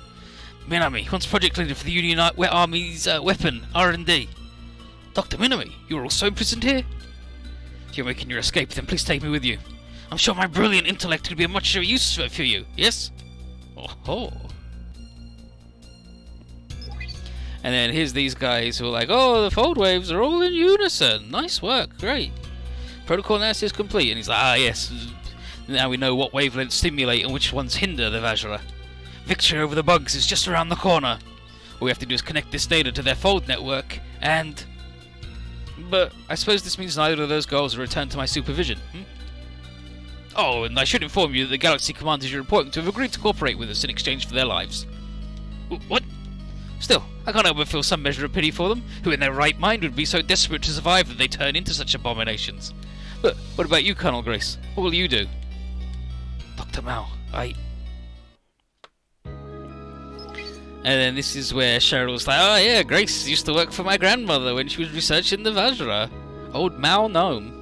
Minami, once project leader for the Union Army's weapon, R&D. Dr. Minami, you are also imprisoned here? If you're making your escape, then please take me with you. I'm sure my brilliant intellect could be of much use for you, yes? Oh. And then here's these guys who are like, oh, the fold waves are all in unison. Nice work, great. Protocol analysis is complete. And he's like, yes. Now we know what wavelengths stimulate and which ones hinder the Vajra. Victory over the bugs is just around the corner. All we have to do is connect this data to their fold network and... But I suppose this means neither of those goals are returned to my supervision, Oh, and I should inform you that the Galaxy commanders you're reporting to have agreed to cooperate with us in exchange for their lives. What? Still, I can't help but feel some measure of pity for them, who in their right mind would be so desperate to survive that they turn into such abominations. But what about you, Colonel Grace? What will you do? Dr. Mao, And then this is where Cheryl's like, oh yeah, Grace used to work for my grandmother when she was researching the Vajra. Old Mao Gnome.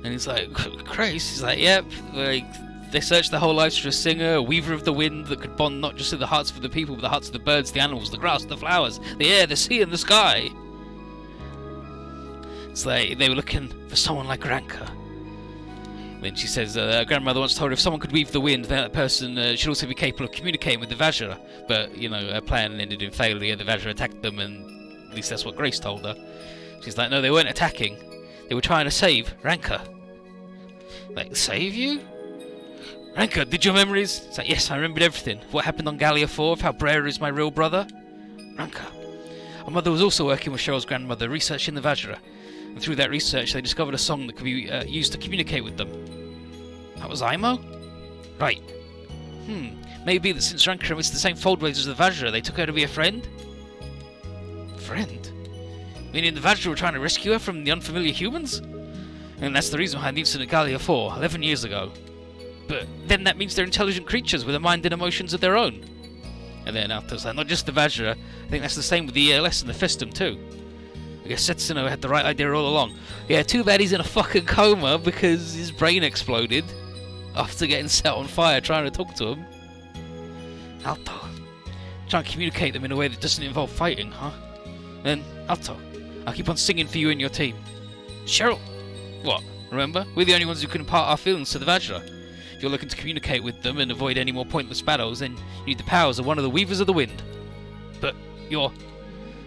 And he's like, Grace? He's like, yep, like, they searched their whole lives for a singer, a weaver of the wind that could bond not just to the hearts of the people, but the hearts of the birds, the animals, the grass, the flowers, the air, the sea, and the sky. It's like, they were looking for someone like Ranka. Then she says, grandmother once told her if someone could weave the wind, then that person should also be capable of communicating with the Vajra. But, you know, her plan ended in failure, the Vajra attacked them, and at least that's what Grace told her. She's like, no, they weren't attacking. They were trying to save Ranka. Like, save you? Ranka, did your memories? It's like, yes, I remembered everything. What happened on Gallia 4, of how Brera is my real brother. Ranka. Our mother was also working with Cheryl's grandmother, researching the Vajra. And through that research, they discovered a song that could be used to communicate with them. That was Imo? Right. Maybe that since Ranka emits the same fold waves as the Vajra, they took her to be a friend? Friend? Meaning the Vajra were trying to rescue her from the unfamiliar humans? And that's the reason behind the incident at Gallia 4, 11 years ago. But then that means they're intelligent creatures with a mind and emotions of their own. And then after that, not just the Vajra, I think that's the same with the ELS and the Festum too. I guess Setsuno had the right idea all along. Yeah, too bad he's in a fucking coma because his brain exploded after getting set on fire trying to talk to him. Alto. Try and communicate them in a way that doesn't involve fighting, huh? Then, Alto, I'll keep on singing for you and your team. Cheryl! What? Remember? We're the only ones who can impart our feelings to the Vajra. If you're looking to communicate with them and avoid any more pointless battles, then you need the powers of one of the Weavers of the Wind. But you're...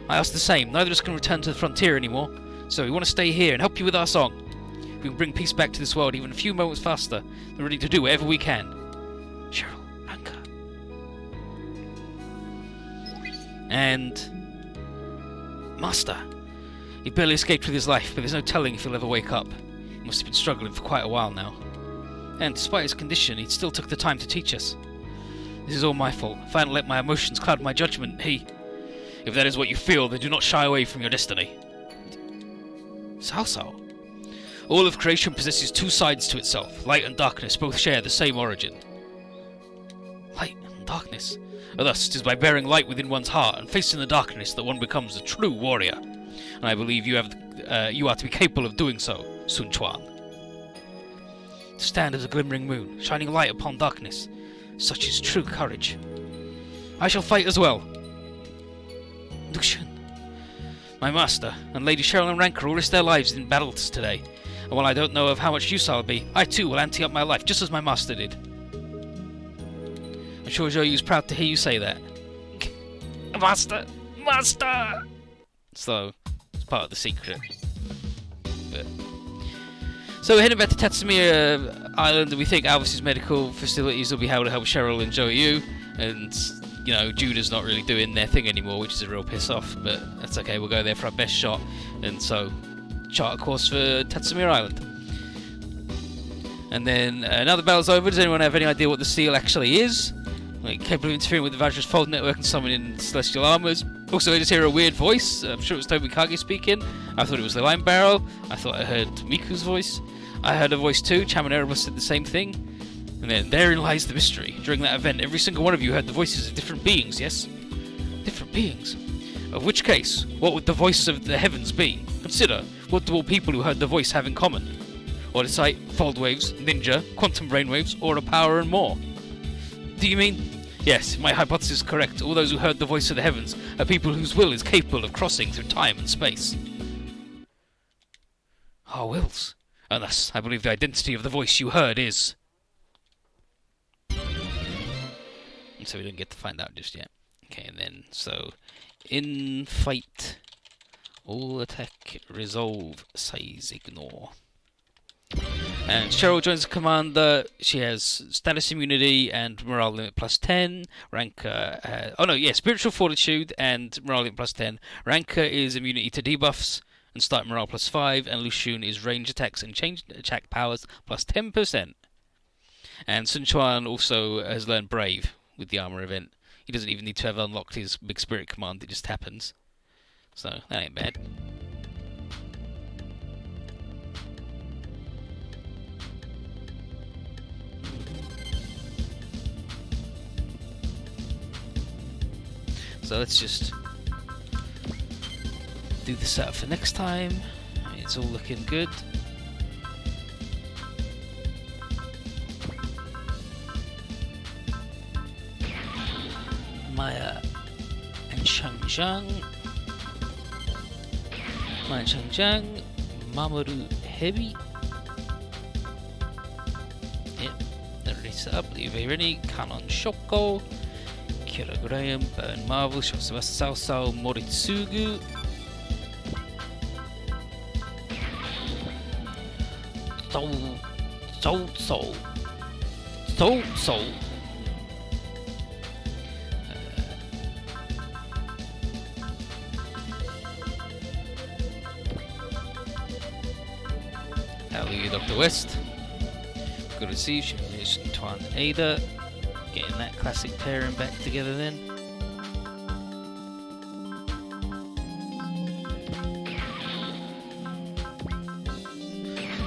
I ask the same. Neither of us can return to the frontier anymore, so we want to stay here and help you with our song. We can bring peace back to this world even a few moments faster. We're ready to do whatever we can. Cheryl, Ranka. And... Master. He barely escaped with his life, but there's no telling if he'll ever wake up. He must have been struggling for quite a while now. And despite his condition, he still took the time to teach us. This is all my fault. If I hadn't let my emotions cloud my judgment, he... If that is what you feel, then do not shy away from your destiny. Sao. All of creation possesses two sides to itself. Light and darkness both share the same origin. Light and darkness. Thus, it is by bearing light within one's heart and facing the darkness that one becomes a true warrior. And I believe you are to be capable of doing so, Sun Chuan. To stand as a glimmering moon, shining light upon darkness. Such is true courage. I shall fight as well. Lucian. My master and Lady Cheryl and Ranka will risk their lives in battles today. And while I don't know of how much use I'll be, I too will ante up my life just as my master did. I'm sure Zhou's proud to hear you say that. Master! Master! So, it's part of the secret. But... So we're heading back to Tatsumia Island, and we think Alvis's medical facilities will be able to help Cheryl and Zhou, and, you know, Judah's not really doing their thing anymore, which is a real piss off, but that's okay, we'll go there for our best shot, and so chart a course for Tatsumia Island. And then another battle's over. Does anyone have any idea what the seal actually is? Like, capable of interfering with the Vajra's fold network and summoning celestial armors. Also, I just hear a weird voice. I'm sure it was Tobikage speaking. I thought it was the Lime Barrel. I thought I heard Miku's voice. I heard a voice too. Chamanera must have said the same thing. And then therein lies the mystery. During that event, every single one of you heard the voices of different beings, yes? Different beings? Of which case, what would the voice of the heavens be? Consider, what do all people who heard the voice have in common? Audicite, fold waves, ninja, quantum brainwaves, aura power and more. Do you mean? Yes, my hypothesis is correct. All those who heard the voice of the heavens are people whose will is capable of crossing through time and space. Our wills. And thus, I believe the identity of the voice you heard is... And so we didn't get to find out just yet. Okay, and then, so... In fight, all attack, resolve, size, ignore. And Cheryl joins the commander. She has status immunity and morale limit plus 10. Ranka, spiritual fortitude and morale limit plus 10. Ranka is immunity to debuffs and start morale plus 5. And Lucian is range attacks and change attack powers plus 10%. And Sun Chuan also has learned Brave with the armor event. He doesn't even need to have unlocked his big spirit command, it just happens. So, that ain't bad. So let's just do the setup for next time. It's all looking good. Maya and Shang-Zhang. Maya and Shang-Zhang. Mamoru Heavy. Yep, they're ready to set up. Leave ready. Canon Shoko. Kira Graham, Burn Marvel, Shosabasa Sao Moritsugu. So. Hallelujah, Dr. West. Good to see you. She managed Tuan Ada. Getting that classic pairing back together then.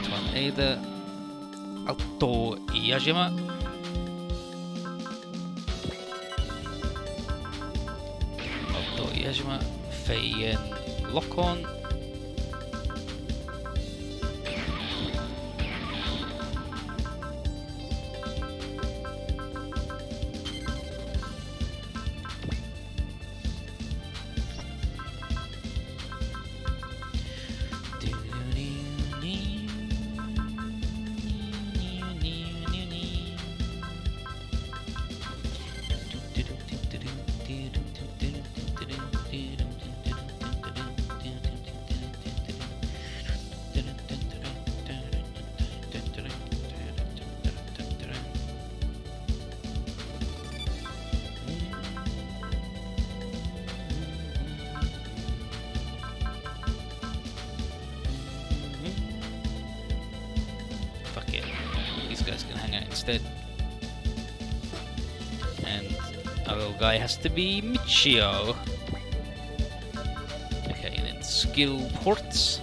Tuan Ada. Alto Yajima. Alto Yajima. Feiyen Lokon. Instead. And our little guy has to be Michio. Okay, and then skill ports.